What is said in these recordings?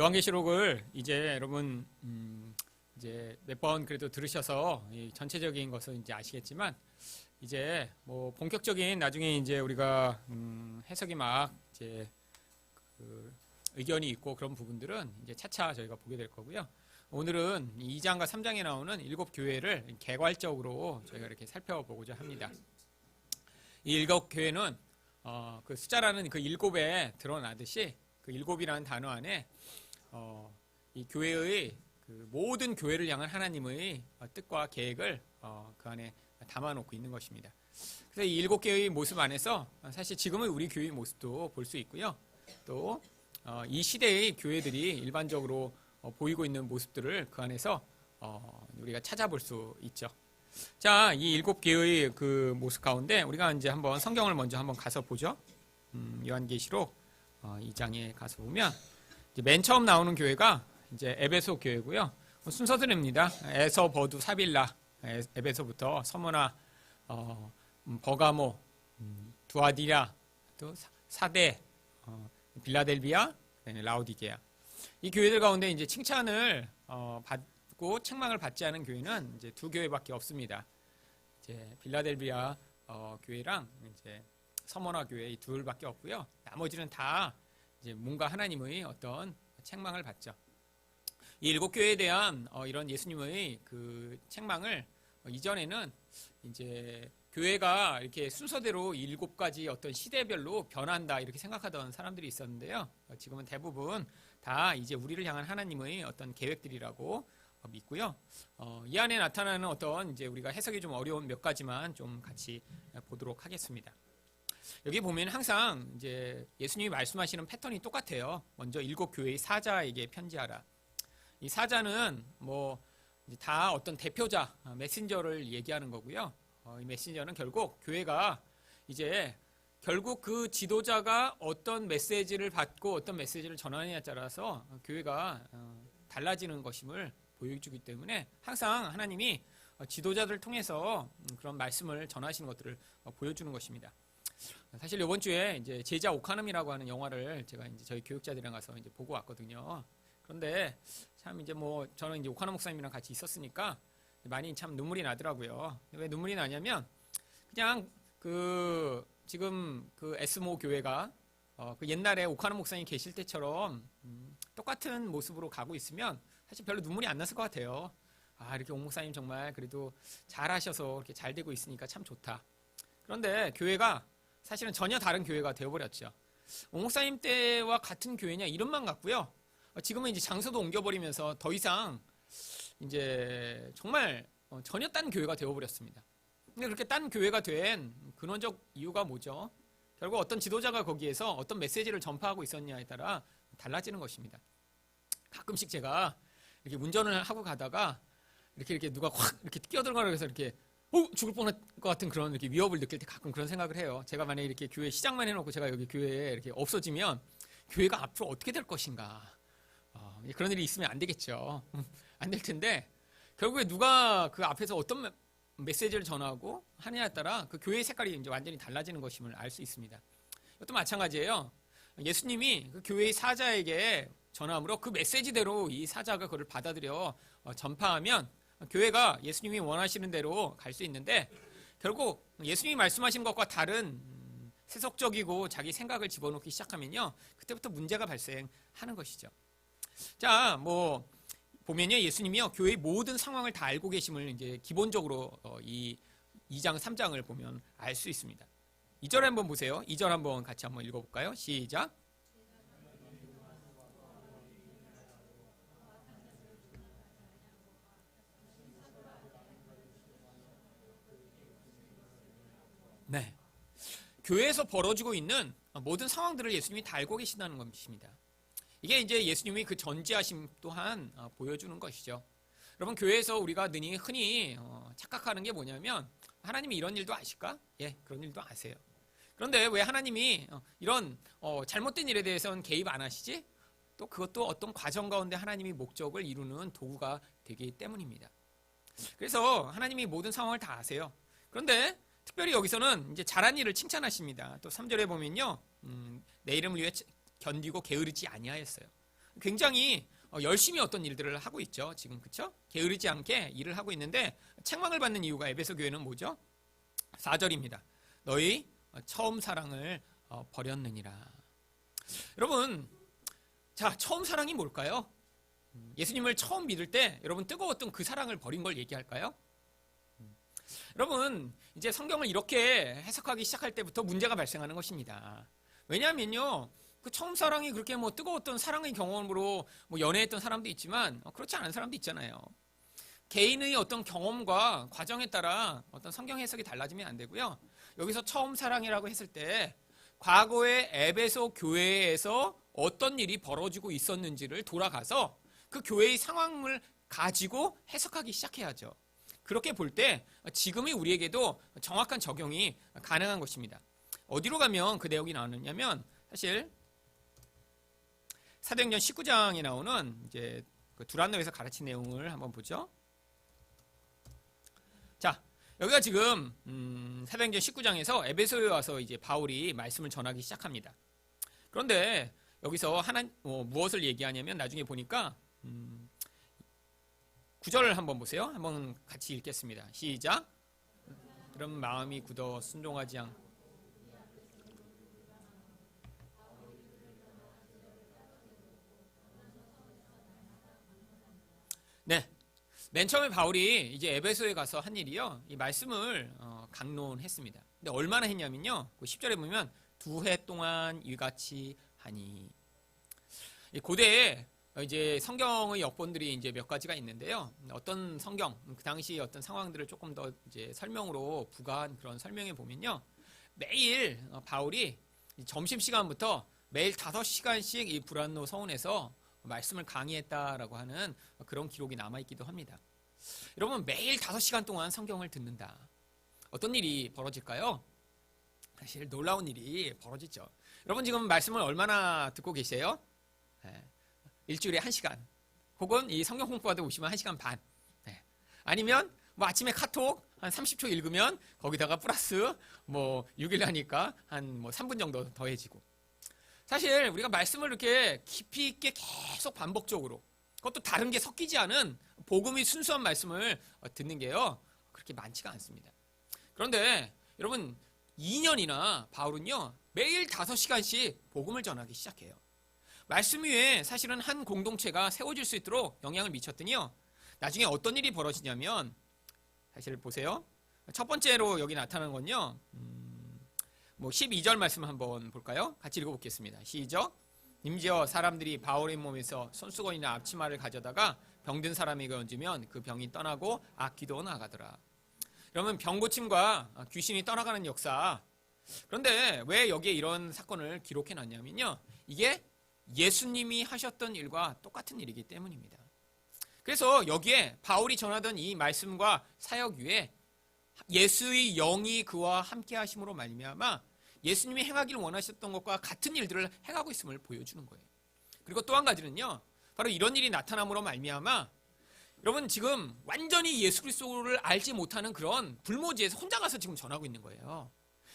요한계시록을 이제 여러분 이제 몇 번 그래도 들으셔서 이 전체적인 것은 이제 아시겠지만 이제 뭐 본격적인 나중에 이제 우리가 해석이 막 이제 그 의견이 있고 그런 부분들은 이제 차차 저희가 보게 될 거고요. 오늘은 2장과 3장에 나오는 7교회를 개괄적으로 저희가 이렇게 살펴보고자 합니다. 이 7교회는 그 숫자라는 그 7에 드러나듯이 그 7이라는 단어 안에 이 교회의 그 모든 교회를 향한 하나님의 뜻과 계획을 그 안에 담아놓고 있는 것입니다. 그래서 이 7개의 모습 안에서 사실 지금의 우리 교회의 모습도 볼 수 있고요. 또 이 시대의 교회들이 일반적으로 보이고 있는 모습들을 그 안에서 우리가 찾아볼 수 있죠. 자, 이 7개의 그 모습 가운데 우리가 이제 한번 성경을 먼저 한번 가서 보죠. 요한계시록 2장에 가서 보면 이제 맨 처음 나오는 교회가 이제 에베소 교회고요. 순서대로입니다. 에서, 버두, 사빌라, 에베소부터 서머나, 버가모, 두아디라, 또 사대, 빌라델비아, 라오디게아. 이 교회들 가운데 이제 칭찬을 받고 책망을 받지 않은 교회는 이제 2교회밖에 없습니다. 이제 빌라델비아 교회랑 이제 서머나 교회 이 둘밖에 없고요. 나머지는 다 이제 뭔가 하나님의 어떤 책망을 받죠. 이 7교회에 대한 이런 예수님의 그 책망을 이전에는 이제 교회가 이렇게 순서대로 7가지 어떤 시대별로 변한다 이렇게 생각하던 사람들이 있었는데요. 지금은 대부분 다 이제 우리를 향한 하나님의 어떤 계획들이라고 믿고요. 이 안에 나타나는 어떤 이제 우리가 해석이 좀 어려운 몇 가지만 좀 같이 보도록 하겠습니다. 여기 보면 항상 이제 예수님이 말씀하시는 패턴이 똑같아요. 먼저 7교회의 사자에게 편지하라. 이 사자는 뭐 다 어떤 대표자, 메신저를 얘기하는 거고요. 이 메신저는 결국 교회가 이제 결국 그 지도자가 어떤 메시지를 받고 어떤 메시지를 전하느냐에 따라서 교회가 달라지는 것임을 보여주기 때문에 항상 하나님이 지도자들을 통해서 그런 말씀을 전하시는 것들을 보여주는 것입니다. 사실 이번 주에 이제 제자 오카눔이라고 하는 영화를 제가 이제 저희 교육자들이랑 가서 이제 보고 왔거든요. 그런데 참 이제 뭐 저는 이제 오카눔 목사님이랑 같이 있었으니까 많이 참 눈물이 나더라고요. 왜 눈물이 나냐면 그냥 그 지금 그 에스모 교회가 그 옛날에 오카눔 목사님 계실 때처럼 똑같은 모습으로 가고 있으면 사실 별로 눈물이 안 났을 것 같아요. 아, 이렇게 오 목사님 정말 그래도 잘하셔서 이렇게 잘 되고 있으니까 참 좋다. 그런데 교회가 사실은 전혀 다른 교회가 되어버렸죠. 오 목사님 때와 같은 교회냐 이름만 같고요. 지금은 이제 장소도 옮겨버리면서 더 이상 이제 정말 전혀 딴 교회가 되어버렸습니다. 근데 그렇게 딴 교회가 된 근원적 이유가 뭐죠? 결국 어떤 지도자가 거기에서 어떤 메시지를 전파하고 있었냐에 따라 달라지는 것입니다. 가끔씩 제가 이렇게 운전을 하고 가다가 이렇게 누가 확 이렇게 끼어들어가서 그래서 이렇게 죽을 뻔할 것 같은 그런 이렇게 위협을 느낄 때 가끔 그런 생각을 해요. 제가 만약에 이렇게 교회 시작만 해놓고 제가 여기 교회에 이렇게 없어지면 교회가 앞으로 어떻게 될 것인가. 그런 일이 있으면 안 되겠죠. 안 될 텐데 결국에 누가 그 앞에서 어떤 메시지를 전하고 하느냐에 따라 그 교회의 색깔이 이제 완전히 달라지는 것임을 알 수 있습니다. 이것도 마찬가지예요. 예수님이 그 교회의 사자에게 전함으로 그 메시지대로 이 사자가 그걸 받아들여 전파하면 교회가 예수님이 원하시는 대로 갈 수 있는데 결국 예수님이 말씀하신 것과 다른 세속적이고 자기 생각을 집어넣기 시작하면요 그때부터 문제가 발생하는 것이죠. 자, 뭐 보면요 예수님이요 교회의 모든 상황을 다 알고 계심을 이제 기본적으로 이 2장 3장을 보면 알 수 있습니다. 2절 한번 보세요. 2절 한번 같이 한번 읽어볼까요? 시작. 네, 교회에서 벌어지고 있는 모든 상황들을 예수님이 다 알고 계신다는 것입니다. 이게 이제 예수님이 그 전지하심 또한 보여주는 것이죠. 여러분 교회에서 우리가 흔히 착각하는 게 뭐냐면 하나님이 이런 일도 아실까? 예, 그런 일도 아세요. 그런데 왜 하나님이 이런 잘못된 일에 대해서는 개입 안 하시지? 또 그것도 어떤 과정 가운데 하나님이 목적을 이루는 도구가 되기 때문입니다. 그래서 하나님이 모든 상황을 다 아세요. 그런데 특별히 여기서는 이제 잘한 일을 칭찬하십니다. 또 3절에 보면요, 내 이름을 위해 견디고 게으르지 아니하였어요. 굉장히 열심히 어떤 일들을 하고 있죠. 지금 그쵸? 게으르지 않게 일을 하고 있는데 책망을 받는 이유가 에베소 교회는 뭐죠? 4절입니다. 너희 처음 사랑을 버렸느니라. 여러분, 자, 처음 사랑이 뭘까요? 예수님을 처음 믿을 때 여러분 뜨거웠던 그 사랑을 버린 걸 얘기할까요? 여러분, 이제 성경을 이렇게 해석하기 시작할 때부터 문제가 발생하는 것입니다. 왜냐하면요, 그 처음 사랑이 그렇게 뭐 뜨거웠던 사랑의 경험으로 뭐 연애했던 사람도 있지만 그렇지 않은 사람도 있잖아요. 개인의 어떤 경험과 과정에 따라 어떤 성경 해석이 달라지면 안 되고요. 여기서 처음 사랑이라고 했을 때 과거의 에베소 교회에서 어떤 일이 벌어지고 있었는지를 돌아가서 그 교회의 상황을 가지고 해석하기 시작해야죠. 그렇게 볼 때 지금의 우리에게도 정확한 적용이 가능한 것입니다. 어디로 가면 그 내용이 나오느냐면 사실 사도행전 19장에 나오는 이제 그 두란노에서 가르친 내용을 한번 보죠. 자, 여기가 지금 사도행전 19장에서 에베소에 와서 이제 바울이 말씀을 전하기 시작합니다. 그런데 여기서 무엇을 얘기하냐면 나중에 보니까 9절을 한번 보세요. 한번 같이 읽겠습니다. 시작. 그럼 마음이 굳어 순종하지 않. 네. 맨 처음에 바울이 이제 에베소에 가서 한 일이요. 이 말씀을 강론했습니다. 근데 얼마나 했냐면요. 그 10절에 보면 2해 동안 이같이 하니. 고대에 이제 성경의 역본들이 이제 몇 가지가 있는데요. 어떤 성경, 그 당시 어떤 상황들을 조금 더 이제 설명으로 부가한 그런 설명에 보면요. 매일 바울이 점심시간부터 매일 5시간씩 이 브란노 서원에서 말씀을 강의했다라고 하는 그런 기록이 남아있기도 합니다. 여러분, 매일 5시간 동안 성경을 듣는다. 어떤 일이 벌어질까요? 사실 놀라운 일이 벌어지죠. 여러분 지금 말씀을 얼마나 듣고 계세요? 네. 일주일에 1시간 혹은 이 성경 공부하다 오시면 1시간 반. 네. 아니면 뭐 아침에 카톡 한 30초 읽으면 거기다가 플러스 뭐 6일 하니까 한 뭐 3분 정도 더해지고. 사실 우리가 말씀을 이렇게 깊이 있게 계속 반복적으로 그것도 다른 게 섞이지 않은 복음이 순수한 말씀을 듣는 게요 그렇게 많지가 않습니다. 그런데 여러분 2년이나 바울은요 매일 5시간씩 복음을 전하기 시작해요. 말씀 위에 사실은 한 공동체가 세워질 수 있도록 영향을 미쳤더니요 나중에 어떤 일이 벌어지냐면 사실 보세요. 첫 번째로 여기 나타나는 건요 뭐 12절 말씀 한번 볼까요? 같이 읽어보겠습니다. 시작. 임지어 사람들이 바울의 몸에서 손수건이나 앞치마를 가져다가 병든 사람에게 얹으면 그 병이 떠나고 악귀도 나가더라. 그러면 병고침과 귀신이 떠나가는 역사. 그런데 왜 여기에 이런 사건을 기록해 놨냐면요 이게 예수님이 하셨던 일과 똑같은 일이기 때문입니다. 그래서 여기에 바울이 전하던 이 말씀과 사역 위에 예수의 영이 그와 함께 하심으로 말미암아 예수님이 행하기를 원하셨던 것과 같은 일들을 행하고 있음을 보여주는 거예요. 그리고 또 한 가지는요 바로 이런 일이 나타남으로 말미암아 여러분 지금 완전히 예수 그리스도를 알지 못하는 그런 불모지에서 혼자 가서 지금 전하고 있는 거예요.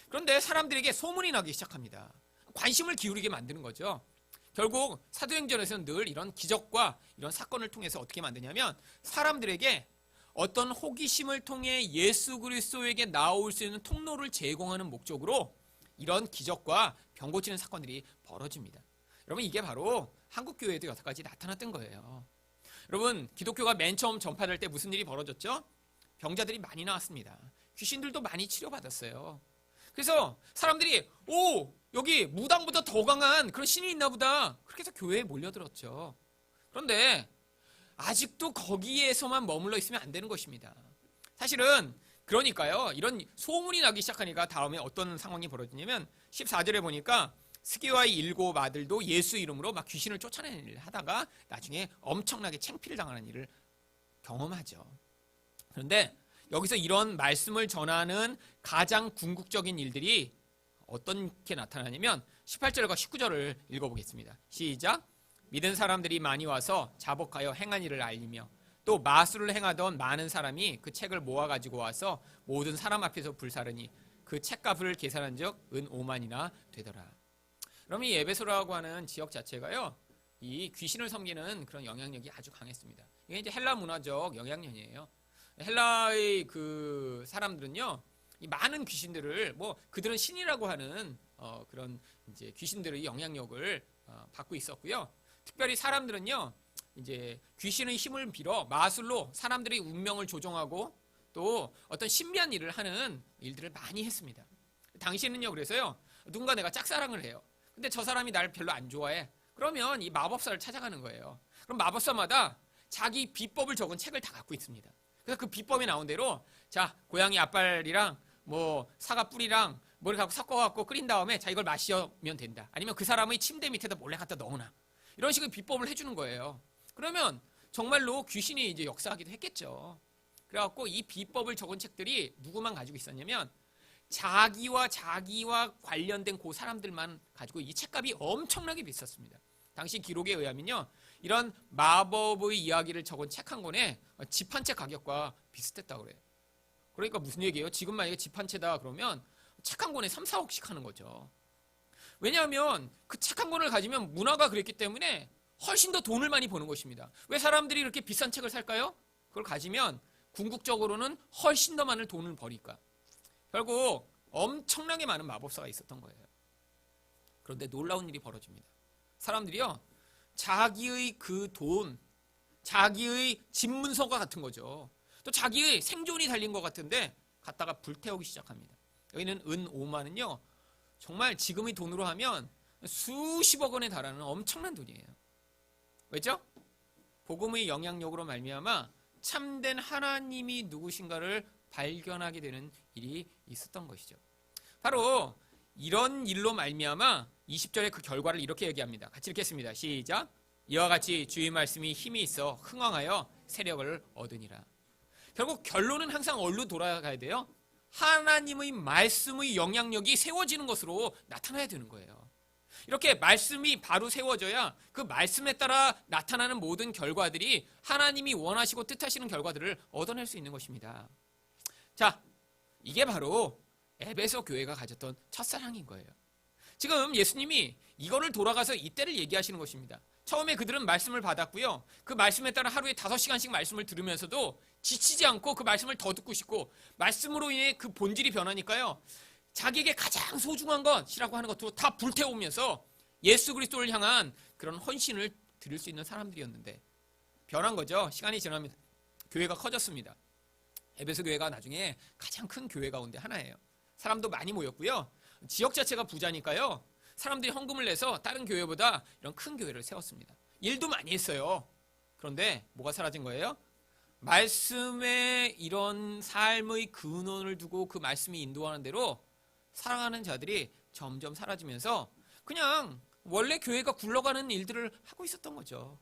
그런데 사람들에게 소문이 나기 시작합니다. 관심을 기울이게 만드는 거죠. 결국 사도행전에서는 늘 이런 기적과 이런 사건을 통해서 어떻게 만드냐면 사람들에게 어떤 호기심을 통해 예수 그리스도에게 나올 수 있는 통로를 제공하는 목적으로 이런 기적과 병 고치는 사건들이 벌어집니다. 여러분 이게 바로 한국교회에도 여태까지 나타났던 거예요. 여러분 기독교가 맨 처음 전파될 때 무슨 일이 벌어졌죠? 병자들이 많이 나왔습니다. 귀신들도 많이 치료받았어요. 그래서 사람들이 여기 무당보다 더 강한 그런 신이 있나 보다 그렇게 해서 교회에 몰려들었죠. 그런데 아직도 거기에서만 머물러 있으면 안 되는 것입니다. 사실은 그러니까요 이런 소문이 나기 시작하니까 다음에 어떤 상황이 벌어지냐면 14절에 보니까 스게와의 7 아들도 예수 이름으로 막 귀신을 쫓아내는 일을 하다가 나중에 엄청나게 창피를 당하는 일을 경험하죠. 그런데 여기서 이런 말씀을 전하는 가장 궁극적인 일들이 어떻게 나타나냐면 18절과 19절을 읽어보겠습니다. 시작. 믿은 사람들이 많이 와서 자복하여 행한 일을 알리며 또 마술을 행하던 많은 사람이 그 책을 모아가지고 와서 모든 사람 앞에서 불사르니 그 책값을 계산한 적 은 5만이나 되더라. 그럼 이 에베소라고 하는 지역 자체가요 이 귀신을 섬기는 그런 영향력이 아주 강했습니다. 이게 이제 헬라 문화적 영향력이에요. 헬라의 그 사람들은요, 이 많은 귀신들을 뭐 그들은 신이라고 하는 그런 이제 귀신들의 영향력을 받고 있었고요. 특별히 사람들은요, 이제 귀신의 힘을 빌어 마술로 사람들의 운명을 조종하고 또 어떤 신비한 일을 하는 일들을 많이 했습니다. 당시에는요, 그래서요, 누군가 내가 짝사랑을 해요. 근데 저 사람이 나를 별로 안 좋아해. 그러면 이 마법사를 찾아가는 거예요. 그럼 마법사마다 자기 비법을 적은 책을 다 갖고 있습니다. 그래서 그 비법이 나온 대로, 자, 고양이 앞발이랑 뭐 사과 뿌리랑 뭐를 갖고 섞어갖고 끓인 다음에 자, 이걸 마시면 된다. 아니면 그 사람의 침대 밑에다 몰래 갖다 넣어놔. 이런 식의 비법을 해주는 거예요. 그러면 정말로 귀신이 이제 역사하기도 했겠죠. 그래갖고 이 비법을 적은 책들이 누구만 가지고 있었냐면 자기와 관련된 그 사람들만 가지고 이 책값이 엄청나게 비쌌습니다. 당시 기록에 의하면요, 이런 마법의 이야기를 적은 책 한 권에 집 한 채 가격과 비슷했다고 그래요. 그러니까 무슨 얘기예요? 지금 만약에 집 한 채다 그러면 책 한 권에 3, 4억씩 하는 거죠. 왜냐하면 그 책 한 권을 가지면 문화가 그랬기 때문에 훨씬 더 돈을 많이 버는 것입니다. 왜 사람들이 이렇게 비싼 책을 살까요? 그걸 가지면 궁극적으로는 훨씬 더 많은 돈을 버니까. 결국 엄청나게 많은 마법사가 있었던 거예요. 그런데 놀라운 일이 벌어집니다. 사람들이요, 자기의 그 돈, 자기의 집문서가 같은 거죠. 또 자기의 생존이 달린 것 같은데 갖다가 불태우기 시작합니다. 여기는 은 5만은요, 정말 지금의 돈으로 하면 수십억 원에 달하는 엄청난 돈이에요. 왜죠? 복음의 영향력으로 말미암아 참된 하나님이 누구신가를 발견하게 되는 일이 있었던 것이죠. 바로 이런 일로 말미암아 20절에 그 결과를 이렇게 얘기합니다. 같이 읽겠습니다. 시작. 이와 같이 주의 말씀이 힘이 있어 흥왕하여 세력을 얻으니라. 결국 결론은 항상 어디로 돌아가야 돼요? 하나님의 말씀의 영향력이 세워지는 것으로 나타나야 되는 거예요. 이렇게 말씀이 바로 세워져야 그 말씀에 따라 나타나는 모든 결과들이 하나님이 원하시고 뜻하시는 결과들을 얻어낼 수 있는 것입니다. 자, 이게 바로 에베소 교회가 가졌던 첫사랑인 거예요. 지금 예수님이 이거를 돌아가서 이때를 얘기하시는 것입니다. 처음에 그들은 말씀을 받았고요. 그 말씀에 따라 하루에 5시간씩 말씀을 들으면서도 지치지 않고 그 말씀을 더 듣고 싶고, 말씀으로 인해 그 본질이 변하니까요, 자기에게 가장 소중한 것이라고 하는 것도 다 불태우면서 예수 그리스도를 향한 그런 헌신을 드릴 수 있는 사람들이었는데 변한 거죠. 시간이 지나면 교회가 커졌습니다. 에베소 교회가 나중에 가장 큰 교회 가운데 하나예요. 사람도 많이 모였고요. 지역 자체가 부자니까요, 사람들이 헌금을 내서 다른 교회보다 이런 큰 교회를 세웠습니다. 일도 많이 했어요. 그런데 뭐가 사라진 거예요? 말씀의 이런 삶의 근원을 두고 그 말씀이 인도하는 대로 사랑하는 자들이 점점 사라지면서 그냥 원래 교회가 굴러가는 일들을 하고 있었던 거죠.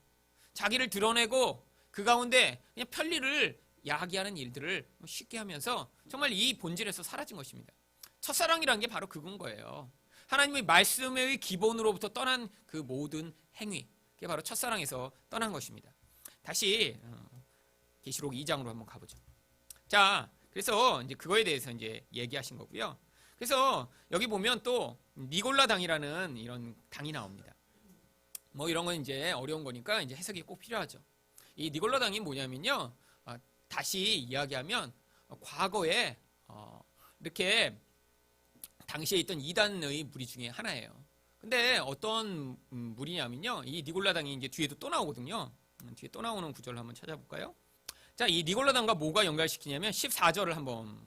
자기를 드러내고 그 가운데 그냥 편리를 야기하는 일들을 쉽게 하면서 정말 이 본질에서 사라진 것입니다. 첫사랑이라는 게 바로 그건 거예요. 하나님의 말씀의 기본으로부터 떠난 그 모든 행위, 그게 바로 첫사랑에서 떠난 것입니다. 다시 계시록 2장으로 한번 가보죠. 자, 그래서 이제 그거에 대해서 이제 얘기하신 거고요. 그래서 여기 보면 또 니골라 당이라는 이런 당이 나옵니다. 뭐 이런 건 이제 어려운 거니까 이제 해석이 꼭 필요하죠. 이 니골라 당이 뭐냐면요, 다시 이야기하면 과거에 이렇게 당시에 있던 이단의 무리 중에 하나예요. 근데 어떤 무리냐면요, 이 니골라 당이 이제 뒤에도 또 나오거든요. 뒤에 또 나오는 구절을 한번 찾아볼까요? 자, 이 니골라 당과 뭐가 연결시키냐면 14절을 한번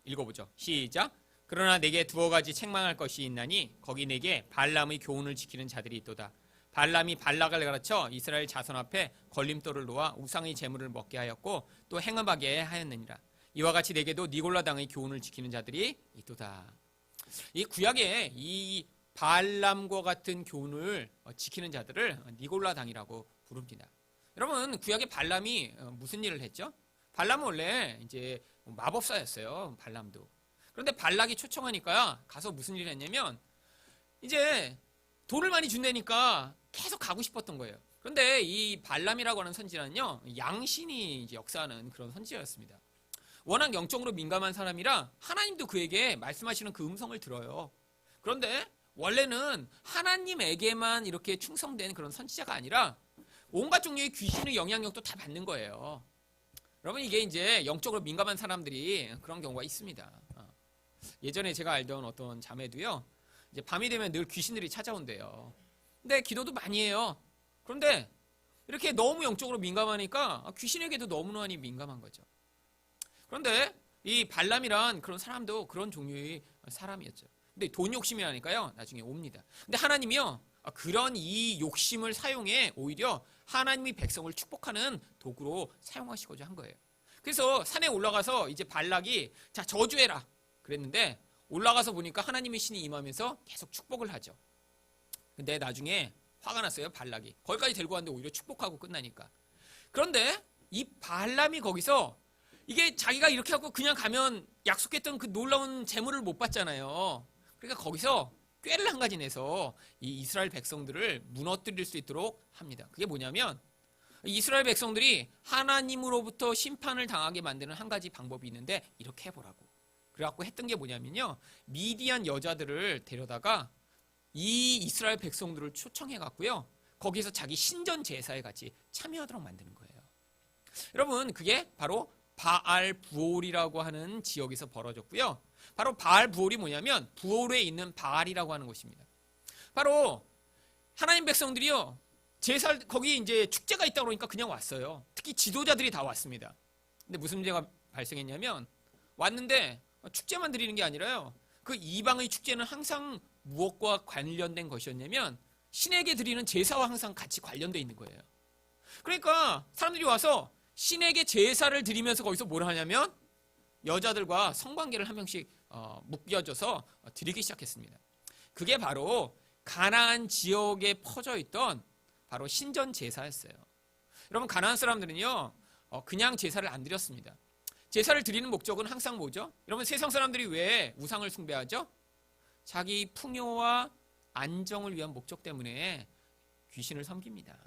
읽어보죠. 시작. 그러나 내게 두어 가지 책망할 것이 있나니 거기 내게 발람의 교훈을 지키는 자들이 있도다. 발람이 발락을 가르쳐 이스라엘 자손 앞에 걸림돌을 놓아 우상의 제물을 먹게 하였고 또 행음하게 하였느니라. 이와 같이 내게도 니골라 당의 교훈을 지키는 자들이 있도다. 이 구약에 이 발람과 같은 교훈을 지키는 자들을 니골라 당이라고 부릅니다. 여러분, 구약의 발람이 무슨 일을 했죠? 발람은 원래 이제 마법사였어요. 발람도. 그런데 발락이 초청하니까 가서 무슨 일을 했냐면 이제 돈을 많이 준다니까 계속 가고 싶었던 거예요. 그런데 이 발람이라고 하는 선지자는요, 양신이 이제 역사하는 그런 선지자였습니다. 워낙 영적으로 민감한 사람이라 하나님도 그에게 말씀하시는 그 음성을 들어요. 그런데 원래는 하나님에게만 이렇게 충성된 그런 선지자가 아니라 온갖 종류의 귀신의 영향력도 다 받는 거예요. 여러분, 이게 이제 영적으로 민감한 사람들이 그런 경우가 있습니다. 예전에 제가 알던 어떤 자매도요, 이제 밤이 되면 늘 귀신들이 찾아온대요. 근데 기도도 많이 해요. 그런데 이렇게 너무 영적으로 민감하니까 귀신에게도 너무나 민감한 거죠. 그런데 이 발람이란 그런 사람도 그런 종류의 사람이었죠. 근데 돈 욕심이라니까요, 나중에 옵니다. 근데 하나님이요, 그런 이 욕심을 사용해 오히려 하나님이 백성을 축복하는 도구로 사용하시고자 한 거예요. 그래서 산에 올라가서 이제 발락이 자, 저주해라 그랬는데, 올라가서 보니까 하나님의 신이 임하면서 계속 축복을 하죠. 근데 나중에 화가 났어요, 발락이. 거기까지 데리고 왔는데 오히려 축복하고 끝나니까. 그런데 이 발람이 거기서 이게 자기가 이렇게 하고 그냥 가면 약속했던 그 놀라운 재물을 못 받잖아요. 그러니까 거기서 꾀를 한 가지 내서 이 이스라엘 백성들을 무너뜨릴 수 있도록 합니다. 그게 뭐냐면, 이스라엘 백성들이 하나님으로부터 심판을 당하게 만드는 한 가지 방법이 있는데, 이렇게 해보라고. 그래갖고 했던 게 뭐냐면요, 미디안 여자들을 데려다가 이 이스라엘 백성들을 초청해갖고요, 거기서 자기 신전 제사에 같이 참여하도록 만드는 거예요. 여러분, 그게 바로 바알 부올이라고 하는 지역에서 벌어졌고요. 바로 바알 부올이 뭐냐면 부올에 있는 바알이라고 하는 곳입니다. 바로 하나님 백성들이요, 제사 거기 이제 축제가 있다 그러니까 그냥 왔어요. 특히 지도자들이 다 왔습니다. 근데 무슨 문제가 발생했냐면, 왔는데 축제만 드리는 게 아니라요, 그 이방의 축제는 항상 무엇과 관련된 것이었냐면 신에게 드리는 제사와 항상 같이 관련돼 있는 거예요. 그러니까 사람들이 와서 신에게 제사를 드리면서 거기서 뭘 하냐면 여자들과 성관계를 한 명씩 묶여져서 드리기 시작했습니다. 그게 바로 가나안 지역에 퍼져 있던 바로 신전 제사였어요. 여러분, 가나안 사람들은요, 그냥 제사를 안 드렸습니다. 제사를 드리는 목적은 항상 뭐죠? 여러분, 세상 사람들이 왜 우상을 숭배하죠? 자기 풍요와 안정을 위한 목적 때문에 귀신을 섬깁니다.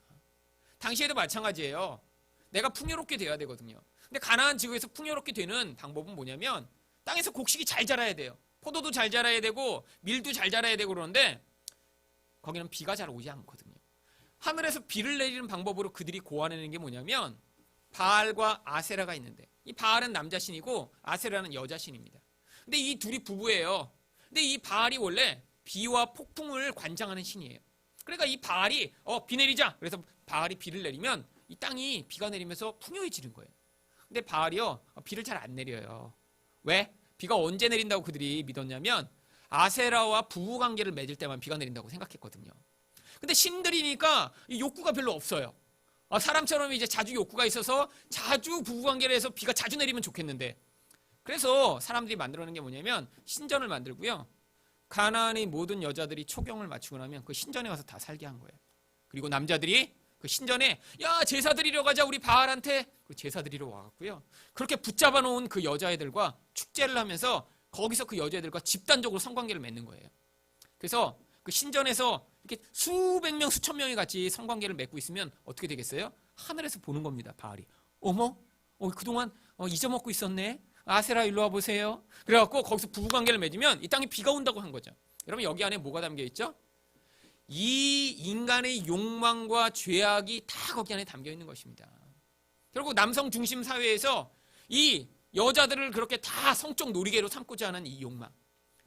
당시에도 마찬가지예요. 내가 풍요롭게 돼야 되거든요. 근데 가나안 지구에서 풍요롭게 되는 방법은 뭐냐면, 땅에서 곡식이 잘 자라야 돼요. 포도도 잘 자라야 되고 밀도 잘 자라야 되고. 그러는데 거기는 비가 잘 오지 않거든요. 하늘에서 비를 내리는 방법으로 그들이 고안해낸 게 뭐냐면, 바알과 아세라가 있는데, 이 바알은 남자신이고 아세라는 여자신입니다. 근데 이 둘이 부부예요. 근데 이 바알이 원래 비와 폭풍을 관장하는 신이에요. 그러니까 이 바알이 비 내리자, 그래서 바알이 비를 내리면 이 땅이 비가 내리면서 풍요해지는 거예요. 근데 바알이요, 비를 잘 안 내려요. 왜? 비가 언제 내린다고 그들이 믿었냐면, 아세라와 부부관계를 맺을 때만 비가 내린다고 생각했거든요. 근데 신들이니까 이 욕구가 별로 없어요. 사람처럼 이제 자주 욕구가 있어서 자주 부부관계를 해서 비가 자주 내리면 좋겠는데, 그래서 사람들이 만들어낸 게 뭐냐면 신전을 만들고요, 가나안의 모든 여자들이 초경을 마치고 나면 그 신전에 와서 다 살게 한 거예요. 그리고 남자들이 그 신전에 야, 제사 드리러 가자, 우리 바알한테. 그 제사 드리러 와갖고요, 그렇게 붙잡아 놓은 그 여자애들과 축제를 하면서 거기서 그 여자애들과 집단적으로 성관계를 맺는 거예요. 그래서 그 신전에서 이렇게 수백 명, 수천 명이 같이 성관계를 맺고 있으면 어떻게 되겠어요? 하늘에서 보는 겁니다, 바알이. 어머, 그동안 잊어먹고 있었네. 아세라, 일로 와 보세요. 그래갖고 거기서 부부관계를 맺으면 이 땅에 비가 온다고 한 거죠. 여러분, 여기 안에 뭐가 담겨 있죠? 이 인간의 욕망과 죄악이 다 거기 안에 담겨 있는 것입니다. 결국 남성 중심 사회에서 이 여자들을 그렇게 다 성적 놀이개로 삼고자 하는 이 욕망,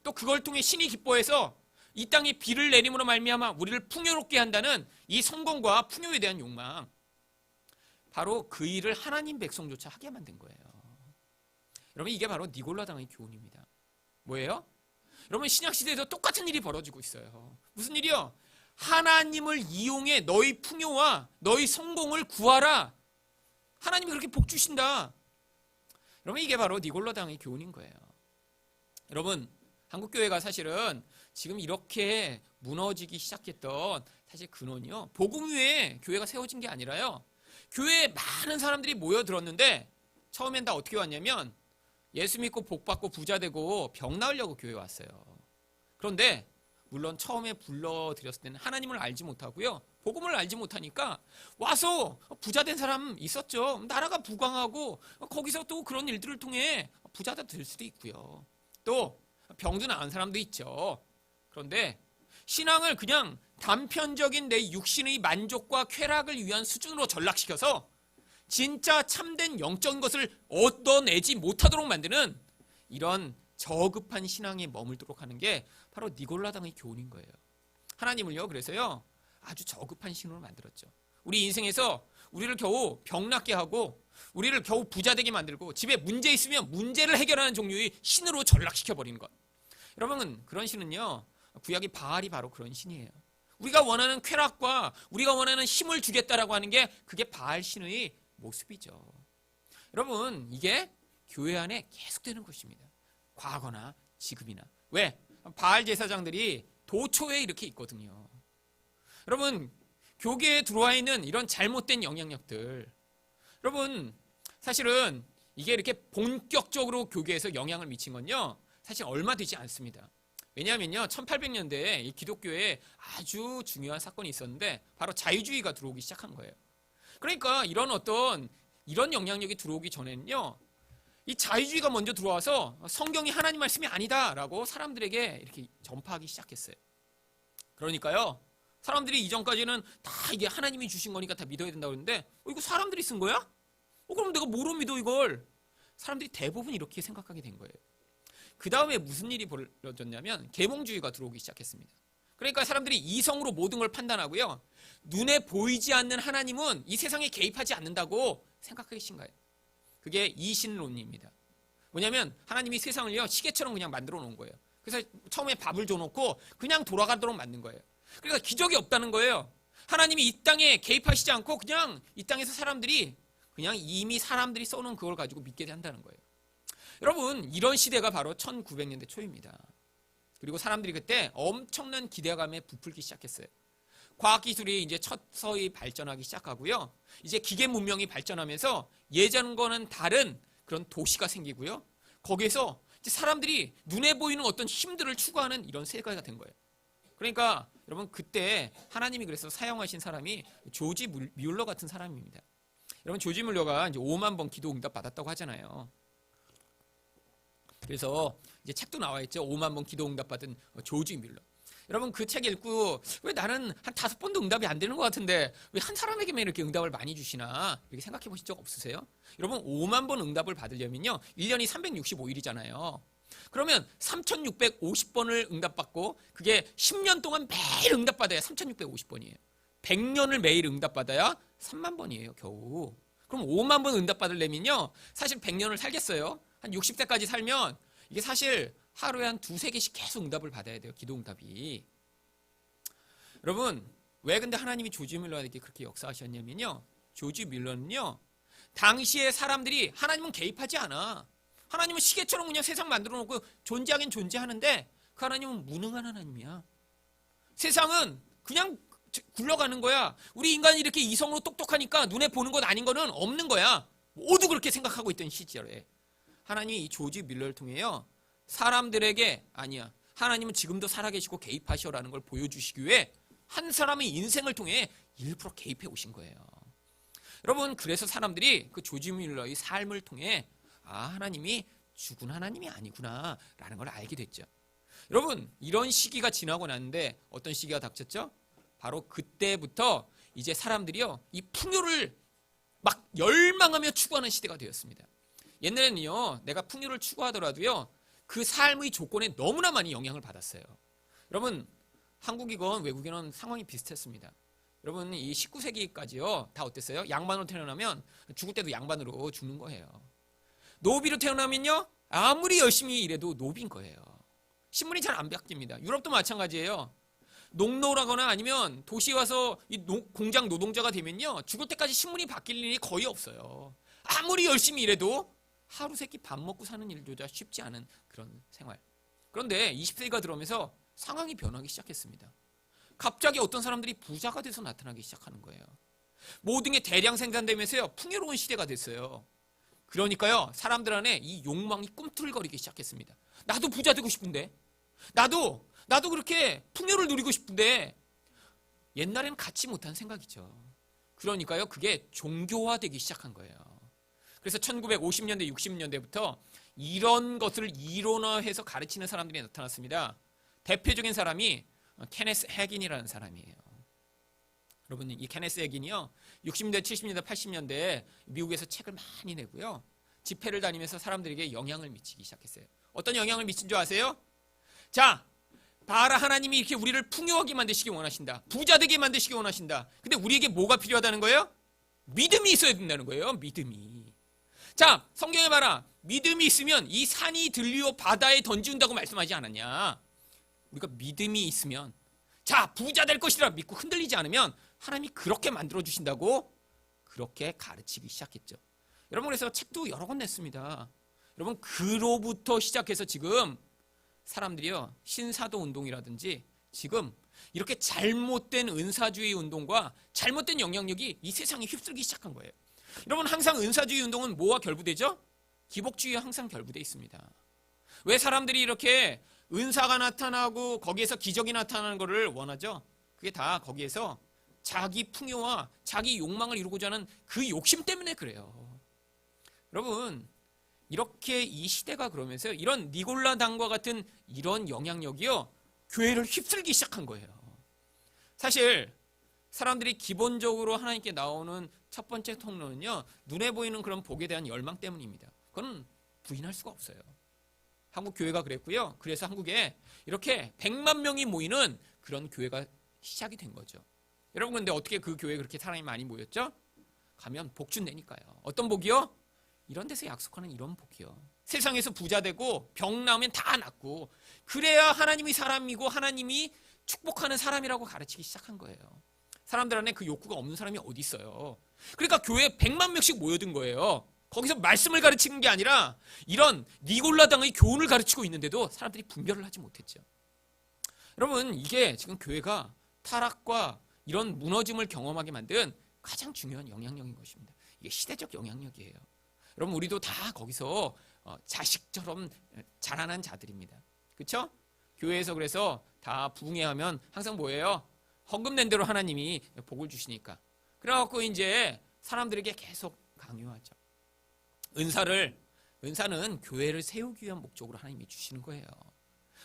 또 그걸 통해 신이 기뻐해서 이 땅에 비를 내림으로 말미암아 우리를 풍요롭게 한다는 이 성공과 풍요에 대한 욕망, 바로 그 일을 하나님 백성조차 하게 만든 거예요. 여러분, 이게 바로 니골라당의 교훈입니다. 뭐예요? 여러분, 신약시대에도 똑같은 일이 벌어지고 있어요. 무슨 일이요? 하나님을 이용해 너희 풍요와 너희 성공을 구하라. 하나님이 그렇게 복 주신다. 여러분, 이게 바로 니골라당의 교훈인 거예요. 여러분, 한국교회가 사실은 지금 이렇게 무너지기 시작했던 사실 근원이요, 복음 위에 교회가 세워진 게 아니라요, 교회에 많은 사람들이 모여들었는데 처음엔 다 어떻게 왔냐면 예수 믿고 복 받고 부자 되고 병 나으려고 교회에 왔어요. 그런데 물론 처음에 불러드렸을 때는 하나님을 알지 못하고요, 복음을 알지 못하니까 와서 부자 된 사람 있었죠. 나라가 부강하고 거기서 또 그런 일들을 통해 부자가 될 수도 있고요, 또 병도 나은 사람도 있죠. 그런데 신앙을 그냥 단편적인 내 육신의 만족과 쾌락을 위한 수준으로 전락시켜서 진짜 참된 영적인 것을 얻어내지 못하도록 만드는 이런 저급한 신앙에 머물도록 하는 게 바로 니골라당의 교훈인 거예요. 하나님을요, 그래서요, 아주 저급한 신으로 만들었죠. 우리 인생에서 우리를 겨우 병낫게 하고 우리를 겨우 부자 되게 만들고 집에 문제 있으면 문제를 해결하는 종류의 신으로 전락시켜 버리는 것. 여러분, 그런 신은요, 구약의 바알이 바로 그런 신이에요. 우리가 원하는 쾌락과 우리가 원하는 힘을 주겠다라고 하는 게 그게 바알 신의 모습이죠. 여러분, 이게 교회 안에 계속되는 것입니다. 과거나 지금이나. 왜? 바알 제사장들이 도초에 이렇게 있거든요. 여러분, 교계에 들어와 있는 이런 잘못된 영향력들, 여러분, 사실은 이게 이렇게 본격적으로 교계에서 영향을 미친 건요, 사실 얼마 되지 않습니다. 왜냐하면요, 1800년대에 이 기독교에 아주 중요한 사건이 있었는데 바로 자유주의가 들어오기 시작한 거예요. 그러니까 이런 영향력이 들어오기 전에는요, 이 자유주의가 먼저 들어와서 성경이 하나님 말씀이 아니다라고 사람들에게 이렇게 전파하기 시작했어요. 그러니까요, 사람들이 이전까지는 다 이게 하나님이 주신 거니까 다 믿어야 된다고 했는데, 이거 사람들이 쓴 거야? 그럼 내가 뭐로 믿어 이걸? 사람들이 대부분 이렇게 생각하게 된 거예요. 그 다음에 무슨 일이 벌어졌냐면 계몽주의가 들어오기 시작했습니다. 그러니까 사람들이 이성으로 모든 걸 판단하고요, 눈에 보이지 않는 하나님은 이 세상에 개입하지 않는다고 생각하기 시작한 거예요. 그게 이신론입니다. 뭐냐면 하나님이 세상을요, 시계처럼 그냥 만들어 놓은 거예요. 그래서 처음에 밥을 줘놓고 그냥 돌아가도록 만든 거예요. 그러니까 기적이 없다는 거예요. 하나님이 이 땅에 개입하시지 않고 그냥 이 땅에서 사람들이 그냥 이미 사람들이 써놓은 그걸 가지고 믿게 한다는 거예요. 여러분, 이런 시대가 바로 1900년대 초입니다. 그리고 사람들이 그때 엄청난 기대감에 부풀기 시작했어요. 과학기술이 이제 서서히 발전하기 시작하고요, 이제 기계 문명이 발전하면서 예전과는 다른 그런 도시가 생기고요, 거기에서 이제 사람들이 눈에 보이는 어떤 힘들을 추구하는 이런 세계가 된 거예요. 그러니까 여러분, 그때 하나님이 그래서 사용하신 사람이 조지 뮬러 같은 사람입니다. 여러분, 조지 뮬러가 이제 5만 번 기도 응답 받았다고 하잖아요. 그래서 이제 책도 나와 있죠. 5만 번 기도 응답 받은 조지 뮬러. 여러분, 그 책 읽고 왜 나는 한 5번도 응답이 안 되는 것 같은데 왜 한 사람에게만 이렇게 응답을 많이 주시나, 이렇게 생각해 보신 적 없으세요? 여러분, 5만 번 응답을 받으려면요, 1년이 365일이잖아요. 그러면 3650번을 응답받고 그게 10년 동안 매일 응답받아야 3650번이에요. 100년을 매일 응답받아야 3만 번이에요, 겨우. 그럼 5만 번 응답받으려면요, 사실 100년을 살겠어요. 한 60세까지 살면 이게 사실 하루에 한 2-3개씩 계속 응답을 받아야 돼요, 기도 응답이. 여러분, 왜 근데 하나님이 조지 뮬러에게 그렇게 역사하셨냐면요, 조지 뮬러는요, 당시에 사람들이 하나님은 개입하지 않아. 하나님은 시계처럼 그냥 세상 만들어 놓고 존재하긴 존재하는데 그 하나님은 무능한 하나님이야. 세상은 그냥 굴러가는 거야. 우리 인간이 이렇게 이성으로 똑똑하니까 눈에 보는 것 아닌 거는 없는 거야. 모두 그렇게 생각하고 있던 시절에 하나님이 이 조지 뮬러를 통해요, 사람들에게 아니야, 하나님은 지금도 살아계시고 개입하시오라는 걸 보여주시기 위해 한 사람의 인생을 통해 일부러 개입해 오신 거예요. 여러분, 그래서 사람들이 그 조지 뮬러의 삶을 통해 하나님이 죽은 하나님이 아니구나 라는 걸 알게 됐죠. 여러분, 이런 시기가 지나고 났는데 어떤 시기가 닥쳤죠? 바로 그때부터 이제 사람들이요, 이 풍요를 막 열망하며 추구하는 시대가 되었습니다. 옛날에는요, 내가 풍요를 추구하더라도요, 그 삶의 조건에 너무나 많이 영향을 받았어요. 여러분, 한국이건 외국이건 상황이 비슷했습니다. 여러분, 이 19세기까지요 다 어땠어요? 양반으로 태어나면 죽을 때도 양반으로 죽는 거예요. 노비로 태어나면요, 아무리 열심히 일해도 노비인 거예요. 신분이 잘 안 바뀝니다. 유럽도 마찬가지예요. 농노라거나 아니면 도시에 와서 이 공장 노동자가 되면요, 죽을 때까지 신분이 바뀔 일이 거의 없어요. 아무리 열심히 일해도 하루 세끼 밥 먹고 사는 일조차 쉽지 않은 그런 생활. 그런데 20세기가 들어오면서 상황이 변하기 시작했습니다. 갑자기 어떤 사람들이 부자가 돼서 나타나기 시작하는 거예요. 모든 게 대량 생산되면서요, 풍요로운 시대가 됐어요. 그러니까요, 사람들 안에 이 욕망이 꿈틀거리기 시작했습니다. 나도 부자 되고 싶은데, 나도 그렇게 풍요를 누리고 싶은데, 옛날에는 갖지 못한 생각이죠. 그러니까요, 그게 종교화되기 시작한 거예요. 그래서 1950년대, 60년대부터 이런 것을 이론화해서 가르치는 사람들이 나타났습니다. 대표적인 사람이 케네스 해긴이라는 사람이에요. 여러분, 이 케네스 해긴이요, 60년대, 70년대, 80년대에 미국에서 책을 많이 내고요, 집회를 다니면서 사람들에게 영향을 미치기 시작했어요. 어떤 영향을 미친 줄 아세요? 자, 봐라, 하나님이 이렇게 우리를 풍요하게 만드시기 원하신다. 부자 되게 만드시기 원하신다. 근데 우리에게 뭐가 필요하다는 거예요? 믿음이 있어야 된다는 거예요. 믿음이. 자, 성경에 봐라. 믿음이 있으면 이 산이 들리어 바다에 던지운다고 말씀하지 않았냐? 우리가 믿음이 있으면, 자, 부자 될 것이라 믿고 흔들리지 않으면 하나님이 그렇게 만들어 주신다고 그렇게 가르치기 시작했죠. 여러분, 그래서 책도 여러 권 냈습니다. 여러분, 그로부터 시작해서 지금 사람들이요, 신사도 운동이라든지 지금 이렇게 잘못된 은사주의 운동과 잘못된 영향력이 이 세상에 휩쓸기 시작한 거예요. 여러분, 항상 은사주의 운동은 뭐와 결부되죠? 기복주의와 항상 결부되어 있습니다. 왜 사람들이 이렇게 은사가 나타나고 거기에서 기적이 나타나는 것을 원하죠? 그게 다 거기에서 자기 풍요와 자기 욕망을 이루고자 하는 그 욕심 때문에 그래요. 여러분, 이렇게 이 시대가 그러면서 이런 니골라당과 같은 이런 영향력이요, 교회를 휩쓸기 시작한 거예요. 사실 사람들이 기본적으로 하나님께 나오는 첫 번째 통로는요, 눈에 보이는 그런 복에 대한 열망 때문입니다. 그건 부인할 수가 없어요. 한국 교회가 그랬고요. 그래서 한국에 이렇게 100만 명이 모이는 그런 교회가 시작이 된 거죠. 여러분, 근데 어떻게 그 교회에 그렇게 사람이 많이 모였죠? 가면 복 준다니까요. 어떤 복이요? 이런 데서 약속하는 이런 복이요. 세상에서 부자 되고 병 나오면 다 낫고, 그래야 하나님이 사람이고 하나님이 축복하는 사람이라고 가르치기 시작한 거예요. 사람들 안에 그 욕구가 없는 사람이 어디 있어요. 그러니까 교회에 100만 명씩 모여든 거예요. 거기서 말씀을 가르치는 게 아니라 이런 니골라당의 교훈을 가르치고 있는데도 사람들이 분별을 하지 못했죠. 여러분, 이게 지금 교회가 타락과 이런 무너짐을 경험하게 만든 가장 중요한 영향력인 것입니다. 이게 시대적 영향력이에요. 여러분, 우리도 다 거기서 자식처럼 자라난 자들입니다. 그렇죠? 교회에서 그래서 다 부흥회하면 항상 뭐예요? 헌금 낸 대로 하나님이 복을 주시니까. 그래갖고 이제 사람들에게 계속 강요하죠. 은사는 교회를 세우기 위한 목적으로 하나님이 주시는 거예요.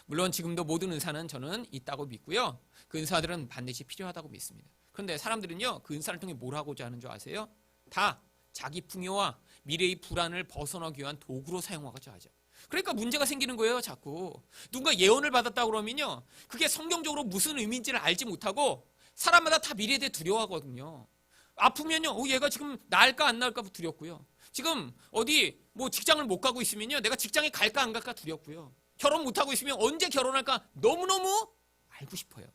물론 지금도 모든 은사는 저는 있다고 믿고요, 그 은사들은 반드시 필요하다고 믿습니다. 그런데 사람들은요, 그 은사를 통해 뭘 하고자 하는 줄 아세요? 다 자기 풍요와 미래의 불안을 벗어나기 위한 도구로 사용하고자 하죠. 그러니까 문제가 생기는 거예요. 자꾸 누군가 예언을 받았다 그러면요, 그게 성경적으로 무슨 의미인지를 알지 못하고 사람마다 다 미래에 대해 두려워하거든요. 아프면요, 얘가 지금 나을까 안 나을까 두렵고요, 지금 어디 뭐 직장을 못 가고 있으면요, 내가 직장에 갈까 안 갈까 두렵고요, 결혼 못 하고 있으면 언제 결혼할까 너무너무 알고 싶어요.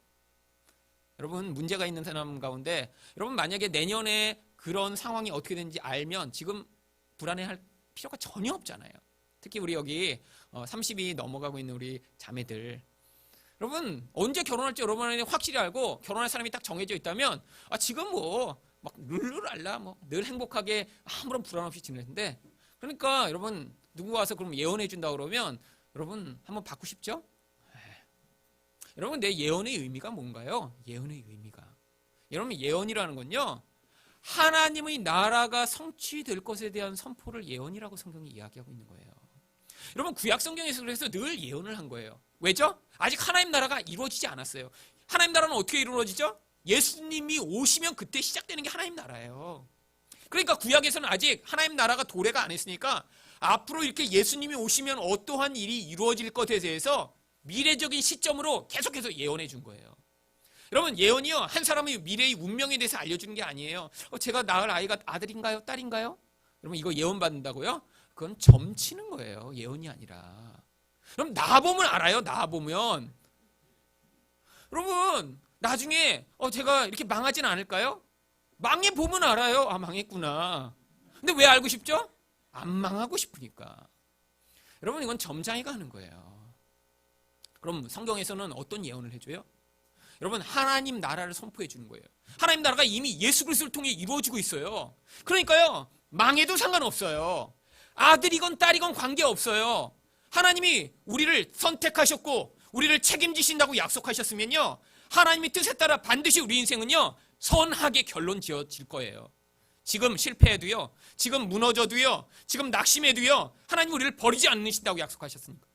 여러분, 문제가 있는 사람 가운데 여러분, 만약에 내년에 그런 상황이 어떻게 되는지 알면 지금 불안해할 필요가 전혀 없잖아요. 특히 우리 여기 30이 넘어가고 있는 우리 자매들, 여러분, 언제 결혼할지 여러분이 확실히 알고 결혼할 사람이 딱 정해져 있다면 지금 뭐 막 룰루랄라 뭐 늘 행복하게 아무런 불안 없이 지내는데, 그러니까 여러분, 누구 와서 그럼 예언해 준다 그러면 여러분 한번 받고 싶죠? 여러분, 내 예언의 의미가 뭔가요? 예언의 의미가, 여러분, 예언이라는 건요, 하나님의 나라가 성취될 것에 대한 선포를 예언이라고 성경이 이야기하고 있는 거예요. 여러분, 구약 성경에서 그래서 늘 예언을 한 거예요. 왜죠? 아직 하나님 나라가 이루어지지 않았어요. 하나님 나라는 어떻게 이루어지죠? 예수님이 오시면 그때 시작되는 게 하나님 나라예요. 그러니까 구약에서는 아직 하나님 나라가 도래가 안 했으니까 앞으로 이렇게 예수님이 오시면 어떠한 일이 이루어질 것에 대해서 미래적인 시점으로 계속해서 예언해 준 거예요. 여러분, 예언이요, 한 사람의 미래의 운명에 대해서 알려주는 게 아니에요. 제가 낳을 아이가 아들인가요? 딸인가요? 여러분, 이거 예언 받는다고요? 그건 점치는 거예요. 예언이 아니라. 그럼 낳아보면 알아요. 낳아보면. 여러분, 나중에 제가 이렇게 망하진 않을까요? 망해보면 알아요. 망했구나. 근데 왜 알고 싶죠? 안 망하고 싶으니까. 여러분, 이건 점장이가 하는 거예요. 그럼 성경에서는 어떤 예언을 해줘요? 여러분, 하나님 나라를 선포해 주는 거예요. 하나님 나라가 이미 예수 그리스도를 통해 이루어지고 있어요. 그러니까요, 망해도 상관없어요. 아들이건 딸이건 관계없어요. 하나님이 우리를 선택하셨고 우리를 책임지신다고 약속하셨으면요, 하나님의 뜻에 따라 반드시 우리 인생은요, 선하게 결론 지어질 거예요. 지금 실패해도요, 지금 무너져도요, 지금 낙심해도요, 하나님 우리를 버리지 않으신다고 약속하셨으니까.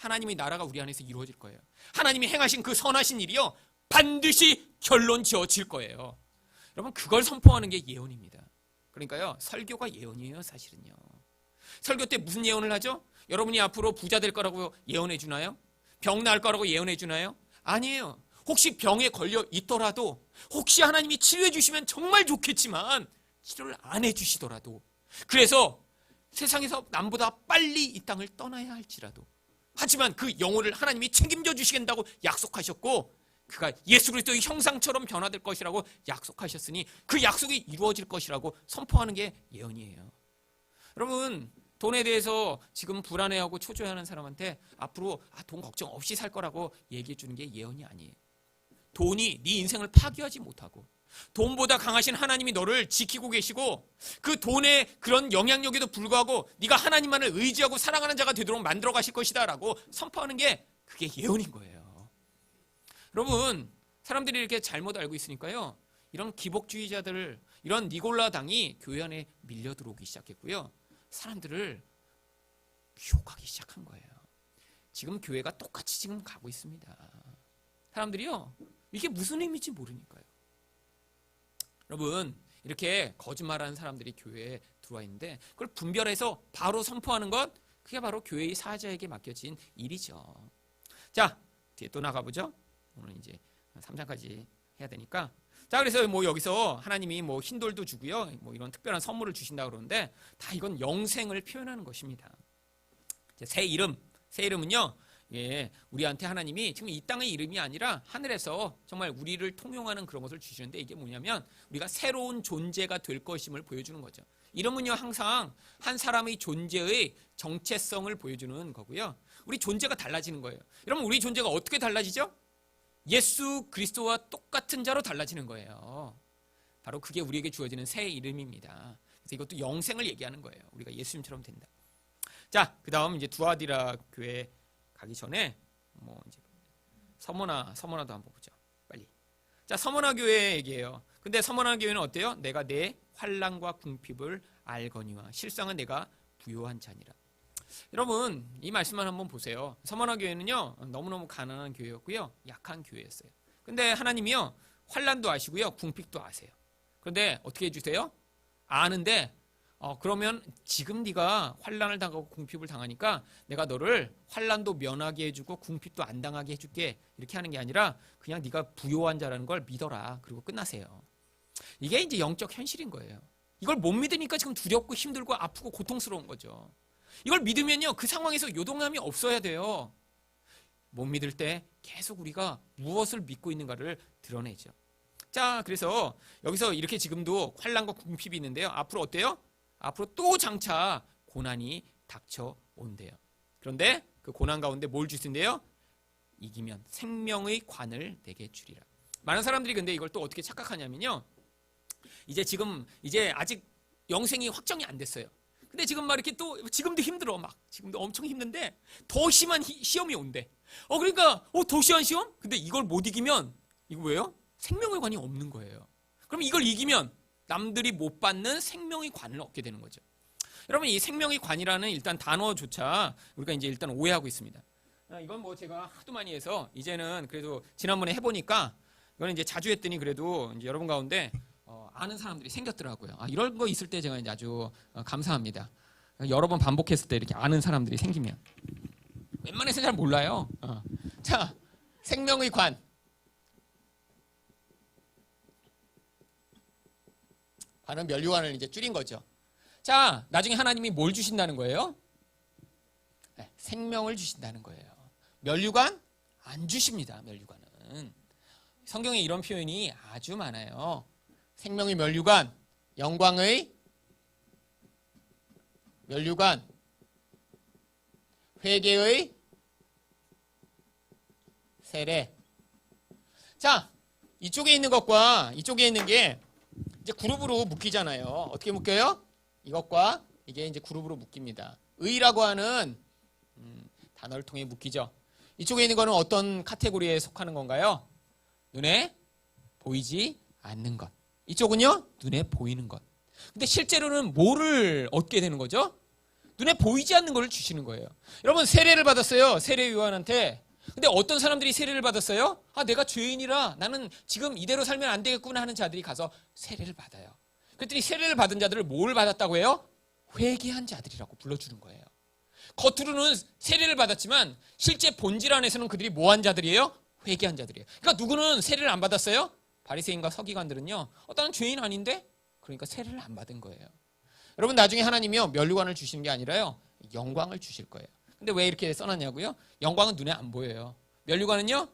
하나님의 나라가 우리 안에서 이루어질 거예요. 하나님이 행하신 그 선하신 일이요 반드시 결론 지어질 거예요. 여러분 그걸 선포하는 게 예언입니다. 그러니까요 설교가 예언이에요. 사실은요. 설교 때 무슨 예언을 하죠? 여러분이 앞으로 부자 될 거라고 예언해 주나요? 병 나을 거라고 예언해 주나요? 아니에요. 혹시 병에 걸려 있더라도 혹시 하나님이 치료해 주시면 정말 좋겠지만 치료를 안 해 주시더라도 그래서 세상에서 남보다 빨리 이 땅을 떠나야 할지라도 하지만 그 영혼을 하나님이 책임져 주시겠다고 약속하셨고 그가 예수 그리스도의 형상처럼 변화될 것이라고 약속하셨으니 그 약속이 이루어질 것이라고 선포하는 게 예언이에요. 여러분 돈에 대해서 지금 불안해하고 초조해하는 사람한테 앞으로 돈 걱정 없이 살 거라고 얘기해 주는 게 예언이 아니에요. 돈이 네 인생을 파괴하지 못하고 돈보다 강하신 하나님이 너를 지키고 계시고 그 돈의 그런 영향력에도 불구하고 네가 하나님만을 의지하고 사랑하는 자가 되도록 만들어 가실 것이다 라고 선포하는 게 그게 예언인 거예요. 여러분 사람들이 이렇게 잘못 알고 있으니까요 이런 기복주의자들 이런 니골라 당이 교회 안에 밀려 들어오기 시작했고요 사람들을 유혹하기 시작한 거예요. 지금 교회가 똑같이 지금 가고 있습니다. 사람들이요 이게 무슨 의미인지 모르니까요. 여러분 이렇게 거짓말하는 사람들이 교회에 들어와 있는데 그걸 분별해서 바로 선포하는 것 그게 바로 교회의 사자에게 맡겨진 일이죠. 자 뒤에 또 나가보죠. 오늘 이제 3장까지 해야 되니까 자 그래서 뭐 여기서 하나님이 뭐 흰돌도 주고요 뭐 이런 특별한 선물을 주신다 그러는데 다 이건 영생을 표현하는 것입니다. 새 이름은요 예, 우리한테 하나님이 지금 이 땅의 이름이 아니라 하늘에서 정말 우리를 통용하는 그런 것을 주시는데 이게 뭐냐면 우리가 새로운 존재가 될 것임을 보여주는 거죠. 이름은요 항상 한 사람의 존재의 정체성을 보여주는 거고요. 우리 존재가 달라지는 거예요. 여러분 우리 존재가 어떻게 달라지죠? 예수 그리스도와 똑같은 자로 달라지는 거예요. 바로 그게 우리에게 주어지는 새 이름입니다. 그래서 이것도 영생을 얘기하는 거예요. 우리가 예수님처럼 된다. 자, 그 다음 이제 두아디라 교회 가기 전에 뭐 이제 서머나도 한번 보죠. 빨리. 자, 서머나 교회 얘기해요. 근데 서머나 교회는 어때요? 내가 내 환난과 궁핍을 알거니와 실상은 내가 부요한 자니라. 여러분 이 말씀만 한번 보세요. 서머나 교회는요 너무너무 가난한 교회였고요 약한 교회였어요. 근데 하나님이요 환난도 아시고요 궁핍도 아세요. 그런데 어떻게 해주세요? 아는데 그러면 지금 네가 환난을 당하고 궁핍을 당하니까 내가 너를 환난도 면하게 해주고 궁핍도 안 당하게 해줄게 이렇게 하는 게 아니라 그냥 네가 부요한 자라는 걸 믿어라 그리고 끝나세요. 이게 이제 영적 현실인 거예요. 이걸 못 믿으니까 지금 두렵고 힘들고 아프고 고통스러운 거죠. 이걸 믿으면요 그 상황에서 요동함이 없어야 돼요. 못 믿을 때 계속 우리가 무엇을 믿고 있는가를 드러내죠. 자 그래서 여기서 이렇게 지금도 환난과 궁핍이 있는데요 앞으로 어때요? 앞으로 또 장차 고난이 닥쳐온대요. 그런데 그 고난 가운데 뭘 주신대요? 이기면 생명의 관을 내게 주리라. 많은 사람들이 근데 이걸 또 어떻게 착각하냐면요 이제 아직 영생이 확정이 안 됐어요. 근데 지금 막 이렇게 또 지금도 힘들어 지금도 엄청 힘든데 더 심한 시험이 온대. 그러니까 더 심한 시험? 근데 이걸 못 이기면 이거 왜요? 생명의 관이 없는 거예요. 그럼 이걸 이기면 남들이 못 받는 생명의 관을 얻게 되는 거죠. 여러분 이 생명의 관이라는 일단 단어조차 우리가 이제 일단 오해하고 있습니다. 이건 뭐 제가 하도 많이 해서 이제는 그래도 지난번에 해보니까 이거는 이제 자주 했더니 그래도 이제 여러분 가운데 아는 사람들이 생겼더라고요. 이런 거 있을 때 제가 이제 아주 감사합니다. 여러 번 반복했을 때 이렇게 아는 사람들이 생기면 웬만해서 잘 몰라요. 자, 생명의 관. 관은 면류관을 이제 줄인 거죠. 자, 나중에 하나님이 뭘 주신다는 거예요? 네, 생명을 주신다는 거예요. 면류관 안 주십니다. 면류관은 성경에 이런 표현이 아주 많아요. 생명의 면류관, 영광의 면류관, 회개의 세례. 자, 이쪽에 있는 것과 이쪽에 있는 게 이제 그룹으로 묶이잖아요. 어떻게 묶여요? 이것과 이게 이제 그룹으로 묶입니다. 의라고 하는 단어를 통해 묶이죠. 이쪽에 있는 거는 어떤 카테고리에 속하는 건가요? 눈에 보이지 않는 것. 이쪽은요? 눈에 보이는 것. 근데 실제로는 뭐를 얻게 되는 거죠? 눈에 보이지 않는 걸 주시는 거예요. 여러분 세례를 받았어요. 세례 요한한테. 근데 어떤 사람들이 세례를 받았어요? 내가 죄인이라 나는 지금 이대로 살면 안 되겠구나 하는 자들이 가서 세례를 받아요. 그랬더니 세례를 받은 자들을 뭘 받았다고 해요? 회개한 자들이라고 불러주는 거예요. 겉으로는 세례를 받았지만 실제 본질 안에서는 그들이 뭐한 자들이에요? 회개한 자들이에요. 그러니까 누구는 세례를 안 받았어요? 바리새인과 서기관들은요. 나는 죄인 아닌데? 그러니까 세례를 안 받은 거예요. 여러분 나중에 하나님이요 면류관을 주시는 게 아니라요 영광을 주실 거예요. 근데 왜 이렇게 써놨냐고요? 영광은 눈에 안 보여요. 면류관은요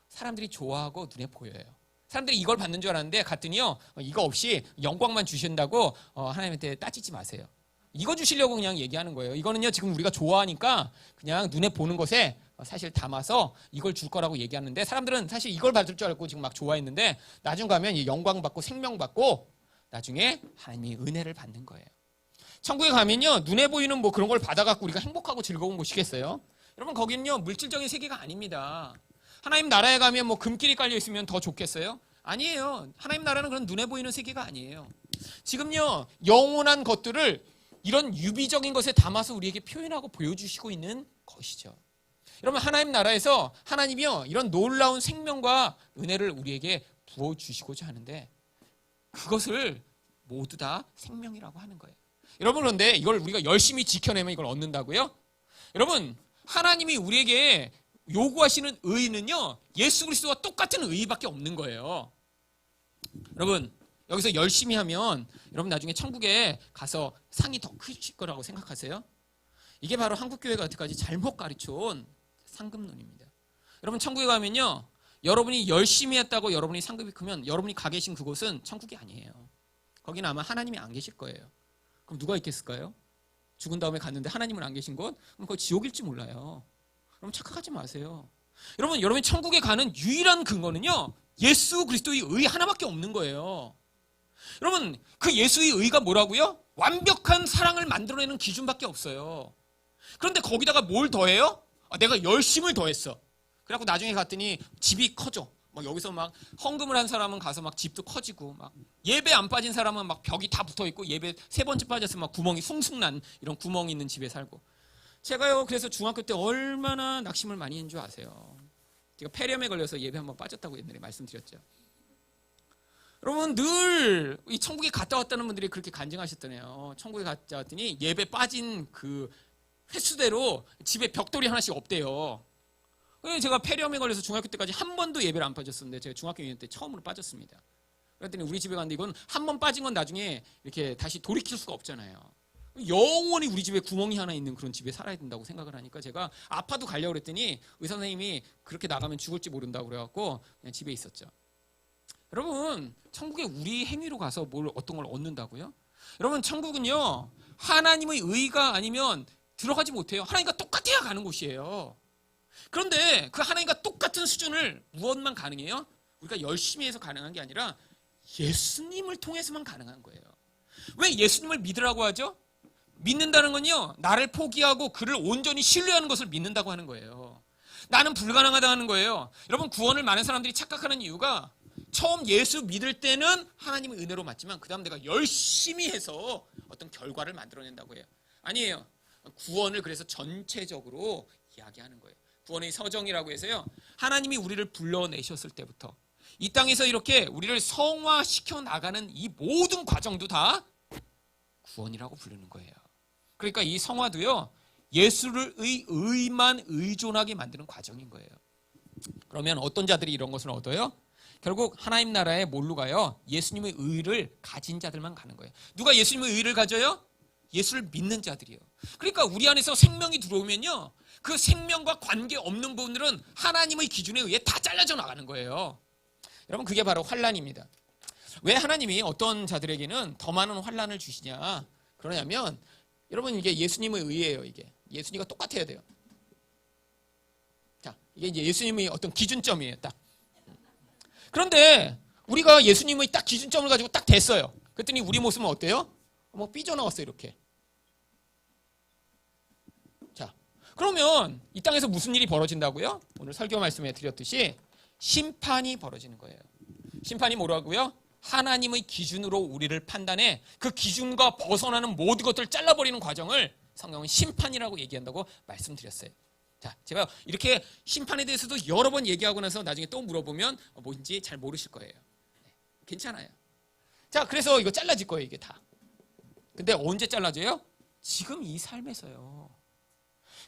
사람들이 좋아하고 눈에 보여요. 사람들이 이걸 받는 줄 알았는데 갔더니요 이거 없이 영광만 주신다고 하나님한테 따지지 마세요. 이거 주시려고 그냥 얘기하는 거예요. 이거는요 지금 우리가 좋아하니까 그냥 눈에 보는 것에 사실 담아서 이걸 줄 거라고 얘기하는데 사람들은 사실 이걸 받을 줄 알고 지금 막 좋아했는데 나중 가면 이 영광 받고 생명 받고 나중에 하나님이 은혜를 받는 거예요. 천국에 가면요 눈에 보이는 뭐 그런 걸 받아갖고 우리가 행복하고 즐거운 곳이겠어요? 여러분 거기는요 물질적인 세계가 아닙니다. 하나님 나라에 가면 뭐 금길이 깔려 있으면 더 좋겠어요? 아니에요. 하나님 나라는 그런 눈에 보이는 세계가 아니에요. 지금요 영원한 것들을 이런 유비적인 것에 담아서 우리에게 표현하고 보여주시고 있는 것이죠. 여러분 하나님 나라에서 하나님이요 이런 놀라운 생명과 은혜를 우리에게 부어주시고자 하는데 그것을 모두 다 생명이라고 하는 거예요. 여러분 그런데 이걸 우리가 열심히 지켜내면 이걸 얻는다고요? 여러분 하나님이 우리에게 요구하시는 의의는요 예수 그리스도와 똑같은 의의밖에 없는 거예요. 여러분 여기서 열심히 하면 여러분 나중에 천국에 가서 상이 더 크실 거라고 생각하세요? 이게 바로 한국교회가 여태까지 잘못 가르쳐온 상급론입니다. 여러분 천국에 가면요 여러분이 열심히 했다고 여러분이 상급이 크면 여러분이 가 계신 그곳은 천국이 아니에요. 거기는 아마 하나님이 안 계실 거예요. 그럼 누가 있겠을까요? 죽은 다음에 갔는데 하나님은 안 계신 곳? 그럼 그거 지옥일지 몰라요. 여러분 착각하지 마세요. 여러분 여러분이 천국에 가는 유일한 근거는요 예수 그리스도의 의 하나밖에 없는 거예요. 여러분 그 예수의 의가 뭐라고요? 완벽한 사랑을 만들어내는 기준밖에 없어요. 그런데 거기다가 뭘 더해요? 내가 열심을 더했어. 그래갖고 나중에 갔더니 집이 커져. 막 여기서 막 헌금을 한 사람은 가서 막 집도 커지고 막 예배 안 빠진 사람은 막 벽이 다 붙어 있고 예배 3번째 빠졌으면 막 구멍이 숭숭 난 이런 구멍이 있는 집에 살고. 제가요 그래서 중학교 때 얼마나 낙심을 많이 했는 줄 아세요? 제가 폐렴에 걸려서 예배 한번 빠졌다고 옛날에 말씀드렸죠. 여러분 늘 이 천국에 갔다 왔다는 분들이 그렇게 간증하셨더래요. 천국에 갔다 왔더니 예배 빠진 그 횟수대로 집에 벽돌이 하나씩 없대요. 제가 폐렴에 걸려서 중학교 때까지 한 번도 예배를 안 빠졌었는데 제가 중학교 2년 때 처음으로 빠졌습니다. 그랬더니 우리 집에 갔는데 이건 한 번 빠진 건 나중에 이렇게 다시 돌이킬 수가 없잖아요. 영원히 우리 집에 구멍이 하나 있는 그런 집에 살아야 된다고 생각을 하니까 제가 아파도 가려고 그랬더니 의사 선생님이 그렇게 나가면 죽을지 모른다고 그래갖고 그냥 집에 있었죠. 여러분 천국에 우리 행위로 가서 어떤 걸 얻는다고요? 여러분 천국은요 하나님의 의가 아니면 들어가지 못해요. 하나님과 똑같아야 가는 곳이에요. 그런데 그 하나님과 똑같은 수준을 무엇만 가능해요? 우리가 열심히 해서 가능한 게 아니라 예수님을 통해서만 가능한 거예요. 왜 예수님을 믿으라고 하죠? 믿는다는 건요 나를 포기하고 그를 온전히 신뢰하는 것을 믿는다고 하는 거예요. 나는 불가능하다는 거예요. 여러분 구원을 많은 사람들이 착각하는 이유가 처음 예수 믿을 때는 하나님의 은혜로 맞지만 그 다음 내가 열심히 해서 어떤 결과를 만들어낸다고 해요. 아니에요. 구원을 그래서 전체적으로 이야기하는 거예요. 구원의 서정이라고 해서요 하나님이 우리를 불러내셨을 때부터 이 땅에서 이렇게 우리를 성화시켜 나가는 이 모든 과정도 다 구원이라고 부르는 거예요. 그러니까 이 성화도요 예수를 의만 의존하게 만드는 과정인 거예요. 그러면 어떤 자들이 이런 것을 얻어요? 결국 하나님 나라에 뭘로 가요? 예수님의 의를 가진 자들만 가는 거예요. 누가 예수님의 의를 가져요? 예수를 믿는 자들이요. 그러니까 우리 안에서 생명이 들어오면요 그 생명과 관계없는 부분들은 하나님의 기준에 의해 다 잘라져 나가는 거예요. 여러분 그게 바로 환난입니다. 왜 하나님이 어떤 자들에게는 더 많은 환난을 주시냐 그러냐면 여러분 이게 예수님의 의예요. 이게 예수님과 똑같아야 돼요. 자 이게 이제 예수님의 어떤 기준점이에요. 딱. 그런데 우리가 예수님의 딱 기준점을 가지고 딱 됐어요. 그랬더니 우리 모습은 어때요? 뭐 삐져나왔어요 이렇게. 자 그러면 이 땅에서 무슨 일이 벌어진다고요? 오늘 설교 말씀에 드렸듯이 심판이 벌어지는 거예요. 심판이 뭐라고요? 하나님의 기준으로 우리를 판단해 그 기준과 벗어나는 모든 것들을 잘라버리는 과정을 성경은 심판이라고 얘기한다고 말씀드렸어요. 자, 제가 이렇게 심판에 대해서도 여러 번 얘기하고 나서 나중에 또 물어보면 뭔지 잘 모르실 거예요. 괜찮아요. 자, 그래서 이거 잘라질 거예요, 이게 다. 근데 언제 잘라져요? 지금 이 삶에서요.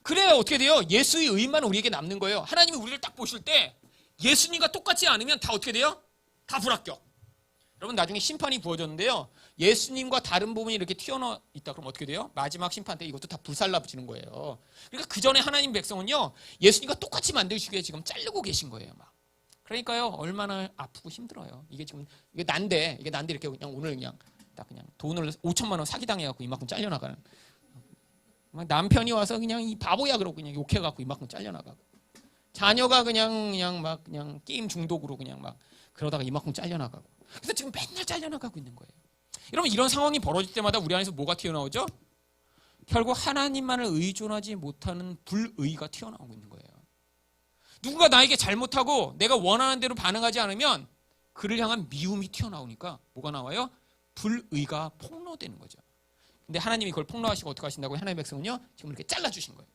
그래야 어떻게 돼요? 예수의 의만 우리에게 남는 거예요. 하나님이 우리를 딱 보실 때 예수님과 똑같지 않으면 다 어떻게 돼요? 다 불합격. 여러분, 나중에 심판이 부어졌는데요, 예수님과 다른 부분이 이렇게 튀어나와 있다 그러면 어떻게 돼요? 마지막 심판 때 이것도 다 불살라붙이는 거예요. 그러니까 그 전에 하나님 백성은요, 예수님과 똑같이 만드시기 위해 지금 자르고 계신 거예요, 막. 그러니까요, 얼마나 아프고 힘들어요. 이게 지금 이게 난데 이렇게 그냥 오늘 그냥 딱 그냥 돈을 5천만 원 사기당해갖고 이만큼 잘려나가는. 남편이 와서 그냥 이 바보야 그러고 그냥 욕해갖고 이만큼 잘려나가고, 자녀가 그냥 게임 중독으로 그냥 막 그러다가 이만큼 잘려나가고. 그래서 지금 맨날 잘려나가고 있는 거예요. 여러분, 이런 상황이 벌어질 때마다 우리 안에서 뭐가 튀어나오죠? 결국 하나님만을 의존하지 못하는 불의가 튀어나오고 있는 거예요. 누군가 나에게 잘못하고 내가 원하는 대로 반응하지 않으면 그를 향한 미움이 튀어나오니까 뭐가 나와요? 불의가 폭로되는 거죠. 근데 하나님이 그걸 폭로하시고 어떻게 하신다고요? 하나님의 백성은요, 지금 이렇게 잘라주신 거예요.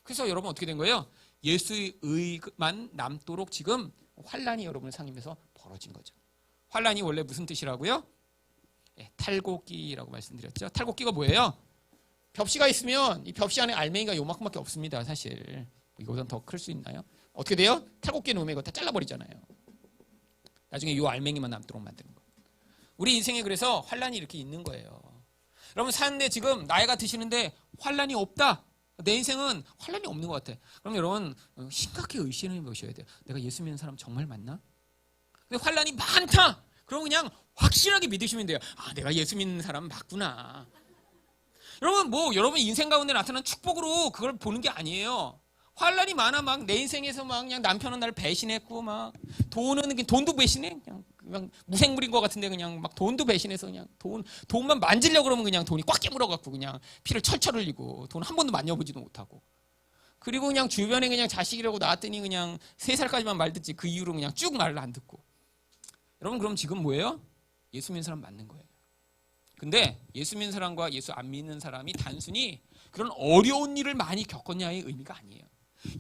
그래서 여러분 어떻게 된 거예요? 예수의 의만 남도록 지금 환란이 여러분을 상임해서 벌어진 거죠. 환란이 원래 무슨 뜻이라고요? 탈곡기라고 말씀드렸죠. 탈곡기가 뭐예요? 벽시가 있으면 이 벽시 안에 알맹이가 요만큼밖에 없습니다. 사실 이거보다 더 클 수 있나요? 어떻게 돼요? 탈곡기에 놓으면 이거 다 잘라버리잖아요. 나중에 요 알맹이만 남도록 만드는 거. 우리 인생에 그래서 환란이 이렇게 있는 거예요. 여러분, 사는데 지금 나이가 드시는데 환란이 없다. 내 인생은 환란이 없는 것 같아. 그럼 여러분 심각하게 의심해 보셔야 돼요. 내가 예수 믿는 사람 정말 맞나? 근데 환란이 많다. 그럼 그냥 확실하게 믿으시면 돼요. 아, 내가 예수 믿는 사람 맞구나. 여러분, 여러분 인생 가운데 나타난 축복으로 그걸 보는 게 아니에요. 환란이 많아. 막 내 인생에서 막 그냥 남편은 나를 배신했고, 막 돈도 배신해. 그냥 무생물인 것 같은데 그냥 막 돈도 배신해서 그냥 돈만 만지려고 그러면 그냥 돈이 꽉 깨물어 갖고 그냥 피를 철철 흘리고 돈 한 번도 만져보지도 못하고. 그리고 그냥 주변에 그냥 자식이라고 낳았더니 그냥 3살까지만 말 듣지 그 이후로 그냥 쭉 말을 안 듣고. 여러분, 그럼 지금 뭐예요? 예수 믿는 사람 맞는 거예요. 근데 예수 믿는 사람과 예수 안 믿는 사람이 단순히 그런 어려운 일을 많이 겪었냐의 의미가 아니에요.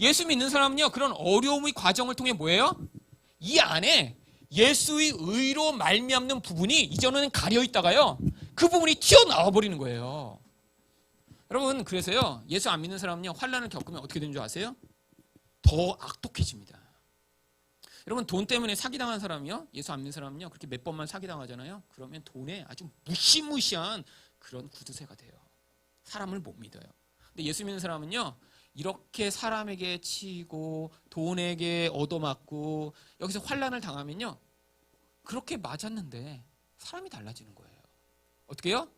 예수 믿는 사람은요, 그런 어려움의 과정을 통해 뭐예요? 이 안에 예수의 의로 말미암는 부분이 이전에는 가려 있다가요, 그 부분이 튀어나와 버리는 거예요. 여러분, 그래서요, 예수 안 믿는 사람은요, 환란을 겪으면 어떻게 되는 줄 아세요? 더 악독해집니다. 여러분, 돈 때문에 사기당한 사람이요, 예수 안 믿는 사람은요, 그렇게 몇 번만 사기당하잖아요. 그러면 돈에 아주 무시무시한 그런 구두쇠가 돼요. 사람을 못 믿어요. 근데 예수 믿는 사람은요, 이렇게 사람에게 치고 돈에게 얻어맞고 여기서 환란을 당하면요, 그렇게 맞았는데 사람이 달라지는 거예요. 어떻게 해요?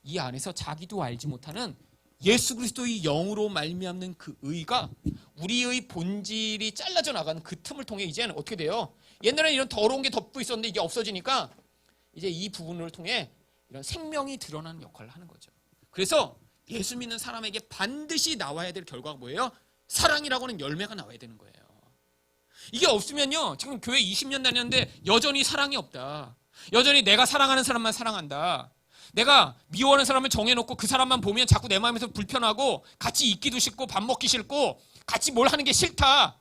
이 안에서 자기도 알지 못하는 예수 그리스도의 영으로 말미암는 그 의가 우리의 본질이 잘라져 나가는 그 틈을 통해 이제는 어떻게 돼요? 옛날에는 이런 더러운 게 덮고 있었는데 이게 없어지니까 이제 이 부분을 통해 이런 생명이 드러나는 역할을 하는 거죠. 그래서 예수 믿는 사람에게 반드시 나와야 될 결과가 뭐예요? 사랑이라고 하는 열매가 나와야 되는 거예요. 이게 없으면요, 지금 교회 20년 다녔는데 여전히 사랑이 없다. 여전히 내가 사랑하는 사람만 사랑한다. 내가 미워하는 사람을 정해놓고 그 사람만 보면 자꾸 내 마음에서 불편하고 같이 있기도 싫고 밥 먹기 싫고 같이 뭘 하는 게 싫다.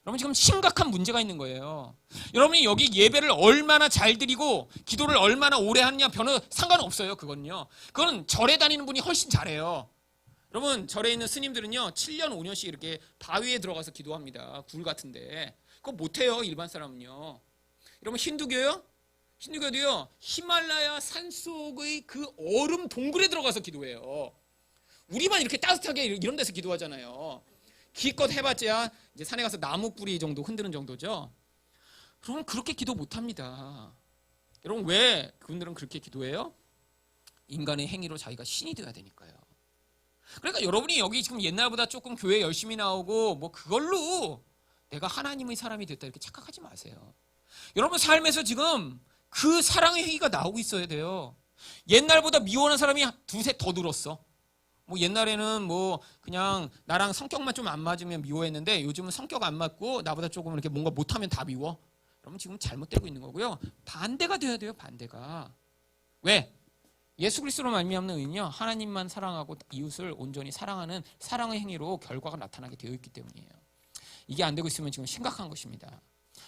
여러분, 지금 심각한 문제가 있는 거예요. 여러분이 여기 예배를 얼마나 잘 드리고 기도를 얼마나 오래 하느냐 별로 상관없어요. 그건요, 그건 절에 다니는 분이 훨씬 잘해요. 여러분, 절에 있는 스님들은요 7년 5년씩 이렇게 바위에 들어가서 기도합니다. 굴 같은데. 그거 못해요, 일반 사람은요. 여러분, 힌두교요? 힌두교도요 히말라야 산속의 그 얼음 동굴에 들어가서 기도해요. 우리만 이렇게 따뜻하게 이런 데서 기도하잖아요. 기껏 해봤자 이제 산에 가서 나무 뿌리 정도 흔드는 정도죠. 그러면 그렇게 기도 못합니다. 여러분, 왜 그분들은 그렇게 기도해요? 인간의 행위로 자기가 신이 되어야 되니까요. 그러니까 여러분이 여기 지금 옛날보다 조금 교회 열심히 나오고 뭐 그걸로 내가 하나님의 사람이 됐다 이렇게 착각하지 마세요. 여러분 삶에서 지금 그 사랑의 행위가 나오고 있어야 돼요. 옛날보다 미워하는 사람이 두세 더 늘었어. 뭐 옛날에는 뭐 그냥 나랑 성격만 좀 안 맞으면 미워했는데 요즘은 성격 안 맞고 나보다 조금 이렇게 뭔가 못하면 다 미워. 그러면 지금 잘못되고 있는 거고요. 반대가 돼야 돼요. 반대가. 왜? 예수 그리스도로 말미암는 의는요, 하나님만 사랑하고 이웃을 온전히 사랑하는 사랑의 행위로 결과가 나타나게 되어 있기 때문이에요. 이게 안 되고 있으면 지금 심각한 것입니다.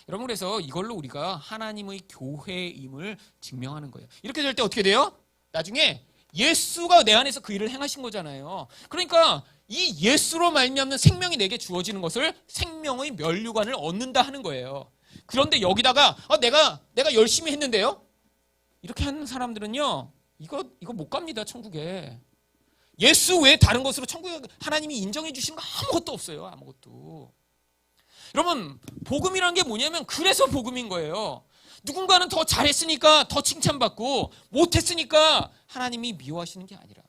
여러분, 그래서 이걸로 우리가 하나님의 교회임을 증명하는 거예요. 이렇게 될 때 어떻게 돼요? 나중에 예수가 내 안에서 그 일을 행하신 거잖아요. 그러니까 이 예수로 말미암는 생명이 내게 주어지는 것을 생명의 면류관을 얻는다 하는 거예요. 그런데 여기다가 내가 열심히 했는데요, 이렇게 하는 사람들은요, 이거 못 갑니다, 천국에. 예수 외에 다른 것으로 천국에 하나님이 인정해 주시는 거 아무것도 없어요. 아무것도. 여러분, 복음이라는 게 뭐냐면 그래서 복음인 거예요. 누군가는 더 잘했으니까 더 칭찬받고 못했으니까 하나님이 미워하시는 게 아니라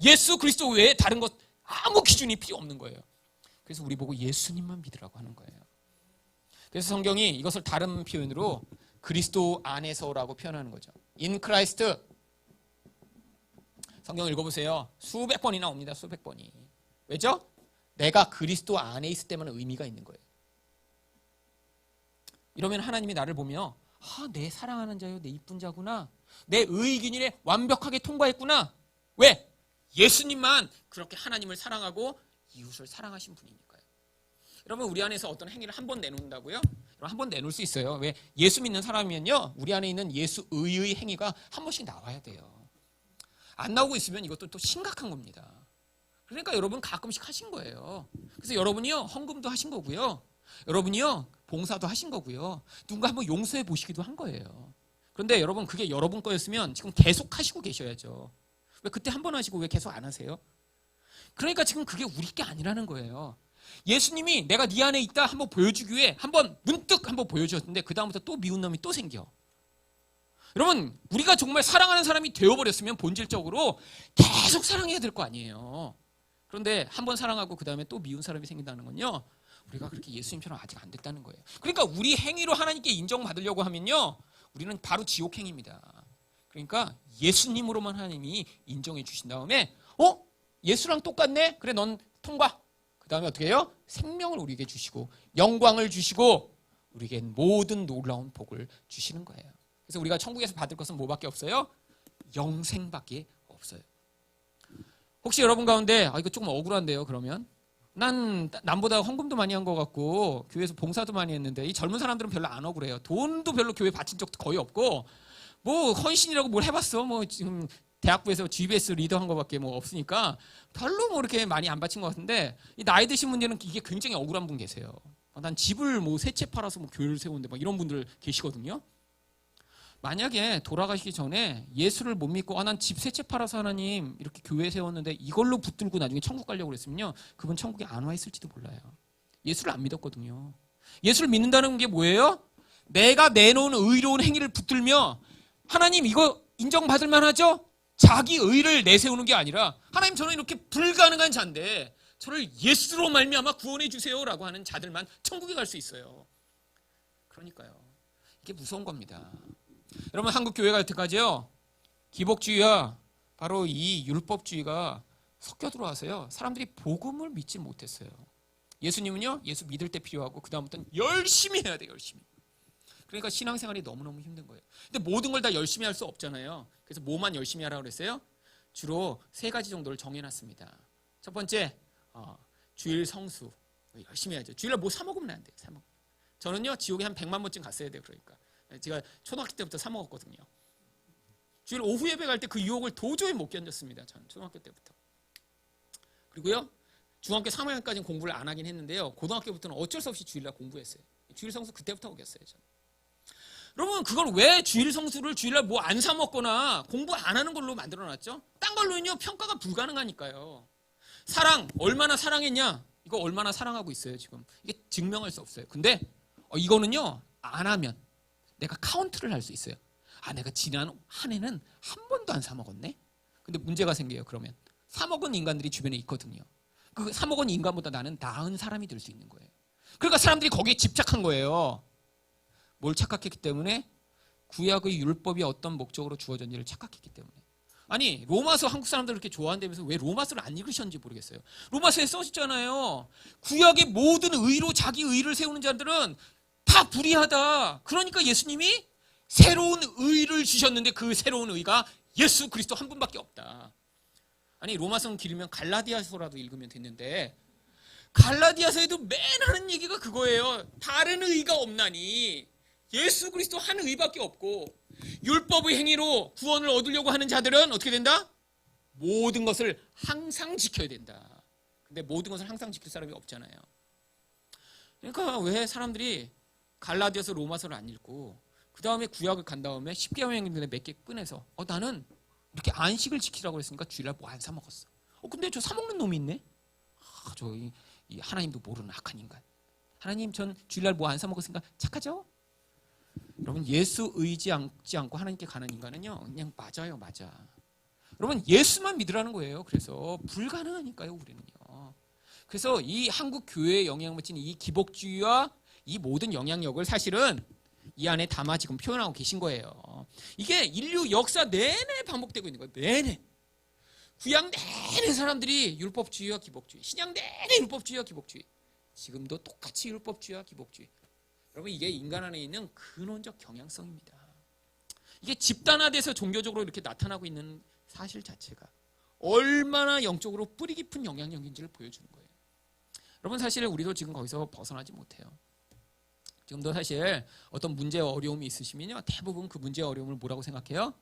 예수 그리스도 외에 다른 것 아무 기준이 필요 없는 거예요. 그래서 우리 보고 예수님만 믿으라고 하는 거예요. 그래서 성경이 이것을 다른 표현으로 그리스도 안에서라고 표현하는 거죠. In Christ. 성경 읽어보세요. 수백 번이나 옵니다. 수백 번이. 왜죠? 내가 그리스도 안에 있을 때만 의미가 있는 거예요. 이러면 하나님이 나를 보며 내 사랑하는 자요, 내 이쁜 자구나. 내 의기준에 완벽하게 통과했구나. 왜? 예수님만 그렇게 하나님을 사랑하고 이웃을 사랑하신 분이니까요. 여러분, 우리 안에서 어떤 행위를 한 번 내놓는다고요? 여러분, 한 번 내놓을 수 있어요. 왜? 예수 믿는 사람이면요, 우리 안에 있는 예수 의의 행위가 한 번씩 나와야 돼요. 안 나오고 있으면 이것도 또 심각한 겁니다. 그러니까 여러분 가끔씩 하신 거예요. 그래서 여러분이요, 헌금도 하신 거고요. 여러분이요, 봉사도 하신 거고요. 누군가 한번 용서해 보시기도 한 거예요. 그런데 여러분, 그게 여러분 거였으면 지금 계속 하시고 계셔야죠. 왜 그때 한 번 하시고 왜 계속 안 하세요? 그러니까 지금 그게 우리 게 아니라는 거예요. 예수님이 내가 네 안에 있다 한번 보여주기 위해 문득 한번 보여주셨는데 그 다음부터 또 미운 놈이 또 생겨. 여러분, 우리가 정말 사랑하는 사람이 되어버렸으면 본질적으로 계속 사랑해야 될 거 아니에요. 그런데 한번 사랑하고 그 다음에 또 미운 사람이 생긴다는 건요, 우리가 그렇게 예수님처럼 아직 안 됐다는 거예요. 그러니까 우리 행위로 하나님께 인정받으려고 하면요, 우리는 바로 지옥 행위입니다. 그러니까 예수님으로만 하나님이 인정해 주신 다음에 예수랑 똑같네? 그래, 넌 통과. 그 다음에 어떻게 해요? 생명을 우리에게 주시고 영광을 주시고 우리에겐 모든 놀라운 복을 주시는 거예요. 그래서 우리가 천국에서 받을 것은 뭐밖에 없어요? 영생밖에 없어요. 혹시 여러분 가운데 이거 조금 억울한데요, 그러면? 남보다 헌금도 많이 한 것 같고 교회에서 봉사도 많이 했는데 이 젊은 사람들은 별로 안 억울해요. 돈도 별로 교회 바친 적도 거의 없고 뭐 헌신이라고 뭘 해봤어. 뭐 지금 대학부에서 GBS 리더 한 거밖에 뭐 없으니까 별로 뭐 이렇게 많이 안 바친 것 같은데, 이 나이 드신 분들은 이게 굉장히 억울한 분 계세요. 난 집을 뭐 세 채 팔아서 뭐 교회를 세우는데 막 이런 분들 계시거든요. 만약에 돌아가시기 전에 예수를 못 믿고 난 집 세 채 팔아서 하나님 이렇게 교회 세웠는데 이걸로 붙들고 나중에 천국 가려고 그랬으면요, 그분 천국에 안 와 있을지도 몰라요. 예수를 안 믿었거든요. 예수를 믿는다는 게 뭐예요? 내가 내놓은 의로운 행위를 붙들며 하나님 이거 인정받을 만하죠? 자기 의를 내세우는 게 아니라 하나님, 저는 이렇게 불가능한 자인데 저를 예수로 말미암아 구원해 주세요라고 하는 자들만 천국에 갈 수 있어요. 그러니까요, 이게 무서운 겁니다. 여러분, 한국 교회가 여태까지요, 기복주의와 바로 이 율법주의가 섞여 들어와서요, 사람들이 복음을 믿지 못했어요. 예수님은요, 예수 믿을 때 필요하고 그 다음부터는 열심히 해야 돼요. 열심히. 그러니까 신앙생활이 너무너무 힘든 거예요. 근데 모든 걸 다 열심히 할 수 없잖아요. 그래서 뭐만 열심히 하라고 그랬어요? 주로 세 가지 정도를 정해놨습니다. 첫 번째, 주일 성수 열심히 해야죠. 주일날 뭐 사 먹으면 안 돼요. 사 먹. 저는요, 지옥에 한 100만 번쯤 갔어야 돼요. 그러니까 제가 초등학교 때부터 사 먹었거든요. 주일 오후 예배 갈 때 그 유혹을 도저히 못 견뎠습니다. 저는 초등학교 때부터. 그리고요, 중학교 3학년까지는 공부를 안 하긴 했는데요, 고등학교부터는 어쩔 수 없이 주일날 공부했어요. 주일 성수 그때부터 오겠어요. 저는. 여러분, 그걸 왜 주일 성수를 주일날 뭐 안 사 먹거나 공부 안 하는 걸로 만들어놨죠? 딴 걸로는요, 평가가 불가능하니까요. 사랑, 얼마나 사랑했냐? 이거 얼마나 사랑하고 있어요, 지금. 이게 증명할 수 없어요. 근데 이거는요, 안 하면 내가 카운트를 할 수 있어요. 내가 지난 한 해는 한 번도 안 사 먹었네? 근데 문제가 생겨요. 그러면 사 먹은 인간들이 주변에 있거든요. 그 사 먹은 인간보다 나는 나은 사람이 될 수 있는 거예요. 그러니까 사람들이 거기에 집착한 거예요. 뭘 착각했기 때문에? 구약의 율법이 어떤 목적으로 주어졌는지를 착각했기 때문에. 아니, 로마서 한국 사람들 그렇게 좋아한다면서 왜 로마서를 안 읽으셨는지 모르겠어요. 로마서에 써있잖아요. 구약의 모든 의로 자기 의를 세우는 자들은 다 불의하다. 그러니까 예수님이 새로운 의를 주셨는데 그 새로운 의가 예수 그리스도 한 분밖에 없다. 아니 로마서는 길으면 갈라디아서라도 읽으면 됐는데 갈라디아서에도 맨 하는 얘기가 그거예요. 다른 의가 없나니 예수 그리스도 한 의밖에 없고 율법의 행위로 구원을 얻으려고 하는 자들은 어떻게 된다? 모든 것을 항상 지켜야 된다. 근데 모든 것을 항상 지킬 사람이 없잖아요. 그러니까 왜 사람들이 갈라디아서 로마서를 안 읽고 그 다음에 구약을 간 다음에 십계명인데 몇 개 꺼내서 나는 이렇게 안식을 지키라고 했으니까 주일날 뭐 안 사 먹었어. 근데 저 사 먹는 놈이 있네. 이 하나님도 모르는 악한 인간. 하나님 전 주일날 뭐 안 사 먹었으니까 착하죠? 여러분 예수 의지하지 않고 하나님께 가는 인간은요 그냥 맞아요, 맞아. 여러분 예수만 믿으라는 거예요. 그래서 불가능하니까요 우리는요. 그래서 이 한국 교회에 영향을 미치는 이 기복주의와 이 모든 영향력을 사실은 이 안에 담아 지금 표현하고 계신 거예요. 이게 인류 역사 내내 반복되고 있는 거예요. 내내. 구약 내내 사람들이 율법주의와 기복주의, 신약 내내 율법주의와 기복주의, 지금도 똑같이 율법주의와 기복주의. 여러분 이게 인간 안에 있는 근원적 경향성입니다. 이게 집단화돼서 종교적으로 이렇게 나타나고 있는 사실 자체가 얼마나 영적으로 뿌리 깊은 영향력인지를 보여주는 거예요. 여러분 사실 우리도 지금 거기서 벗어나지 못해요. 지금도 사실 어떤 문제와 어려움이 있으시면요 대부분 그 문제와 어려움을 뭐라고 생각해요?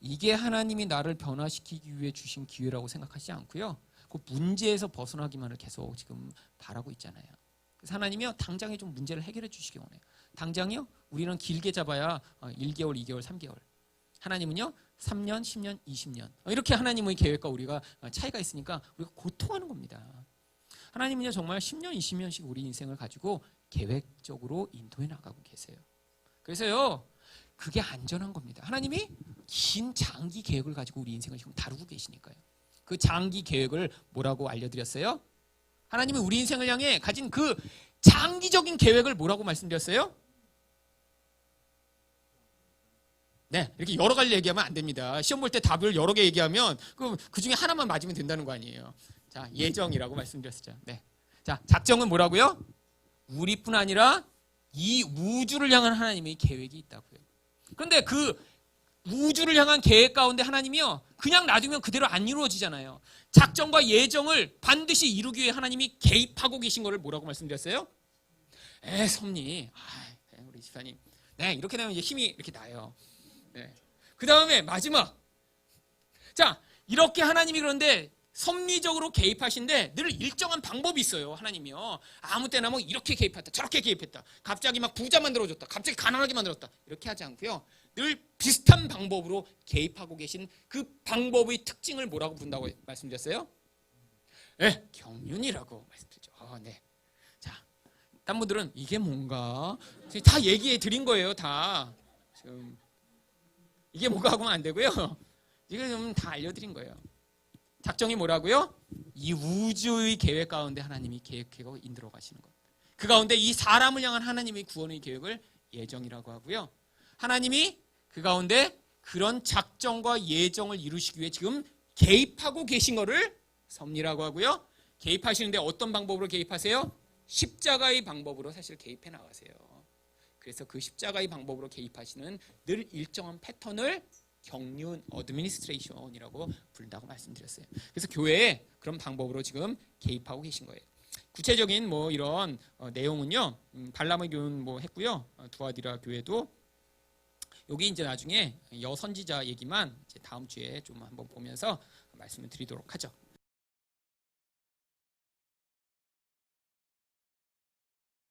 이게 하나님이 나를 변화시키기 위해 주신 기회라고 생각하지 않고요 그 문제에서 벗어나기만을 계속 지금 바라고 있잖아요. 그래서 하나님이요 당장에 좀 문제를 해결해 주시기 원해요. 당장이요 우리는 길게 잡아야 1개월, 2개월, 3개월. 하나님은요 3년, 10년, 20년 이렇게 하나님의 계획과 우리가 차이가 있으니까 우리가 고통하는 겁니다. 하나님은요 정말 10년, 20년씩 우리 인생을 가지고 계획적으로 인도해 나가고 계세요. 그래서요 그게 안전한 겁니다. 하나님이 긴 장기 계획을 가지고 우리 인생을 지금 다루고 계시니까요. 그 장기 계획을 뭐라고 알려드렸어요? 하나님은 우리 인생을 향해 가진 그 장기적인 계획을 뭐라고 말씀드렸어요? 네, 이렇게 여러 가지 얘기하면 안 됩니다. 시험 볼 때 답을 여러 개 얘기하면 그 중에 하나만 맞으면 된다는 거 아니에요. 자, 예정이라고 말씀드렸었죠. 네. 자, 작정은 뭐라고요? 우리뿐 아니라 이 우주를 향한 하나님의 계획이 있다고요. 그런데 그 우주를 향한 계획 가운데 하나님이요 그냥 놔두면 그대로 안 이루어지잖아요. 작정과 예정을 반드시 이루기 위해 하나님이 개입하고 계신 거를 뭐라고 말씀드렸어요? 섭리. 우리 집사님. 네, 이렇게 되면 이제 힘이 이렇게 나요. 네. 그 다음에 마지막. 자, 이렇게 하나님이 그런데 섭리적으로 개입하신데 늘 일정한 방법이 있어요. 하나님이요. 아무 때나 뭐 이렇게 개입했다, 저렇게 개입했다. 갑자기 막 부자 만들어줬다, 갑자기 가난하게 만들었다. 이렇게 하지 않고요. 늘 비슷한 방법으로 개입하고 계신 그 방법의 특징을 뭐라고 부른다고 말씀드렸어요? 네, 경륜이라고 말씀드렸죠. 네. 자, 딴 분들은 이게 뭔가 다 얘기해 드린 거예요. 다 지금 이게 뭔가 하고는 안 되고요. 이거 좀 다 알려드린 거예요. 작정이 뭐라고요? 이 우주의 계획 가운데 하나님이 계획하고 인도로 가시는 것. 그 가운데 이 사람을 향한 하나님의 구원의 계획을 예정이라고 하고요. 하나님이 그 가운데 그런 작정과 예정을 이루시기 위해 지금 개입하고 계신 것을 섭리라고 하고요. 개입하시는데 어떤 방법으로 개입하세요? 십자가의 방법으로 사실 개입해 나가세요. 그래서 그 십자가의 방법으로 개입하시는 늘 일정한 패턴을 경륜, 어드미니스트레이션이라고 부른다고 말씀드렸어요. 그래서 교회에 그런 방법으로 지금 개입하고 계신 거예요. 구체적인 뭐 이런 내용은요, 발람의 교훈 뭐 했고요, 두아디라 교회도 여기 이제 나중에 여선지자 얘기만 이제 다음 주에 좀 한번 보면서 말씀을 드리도록 하죠.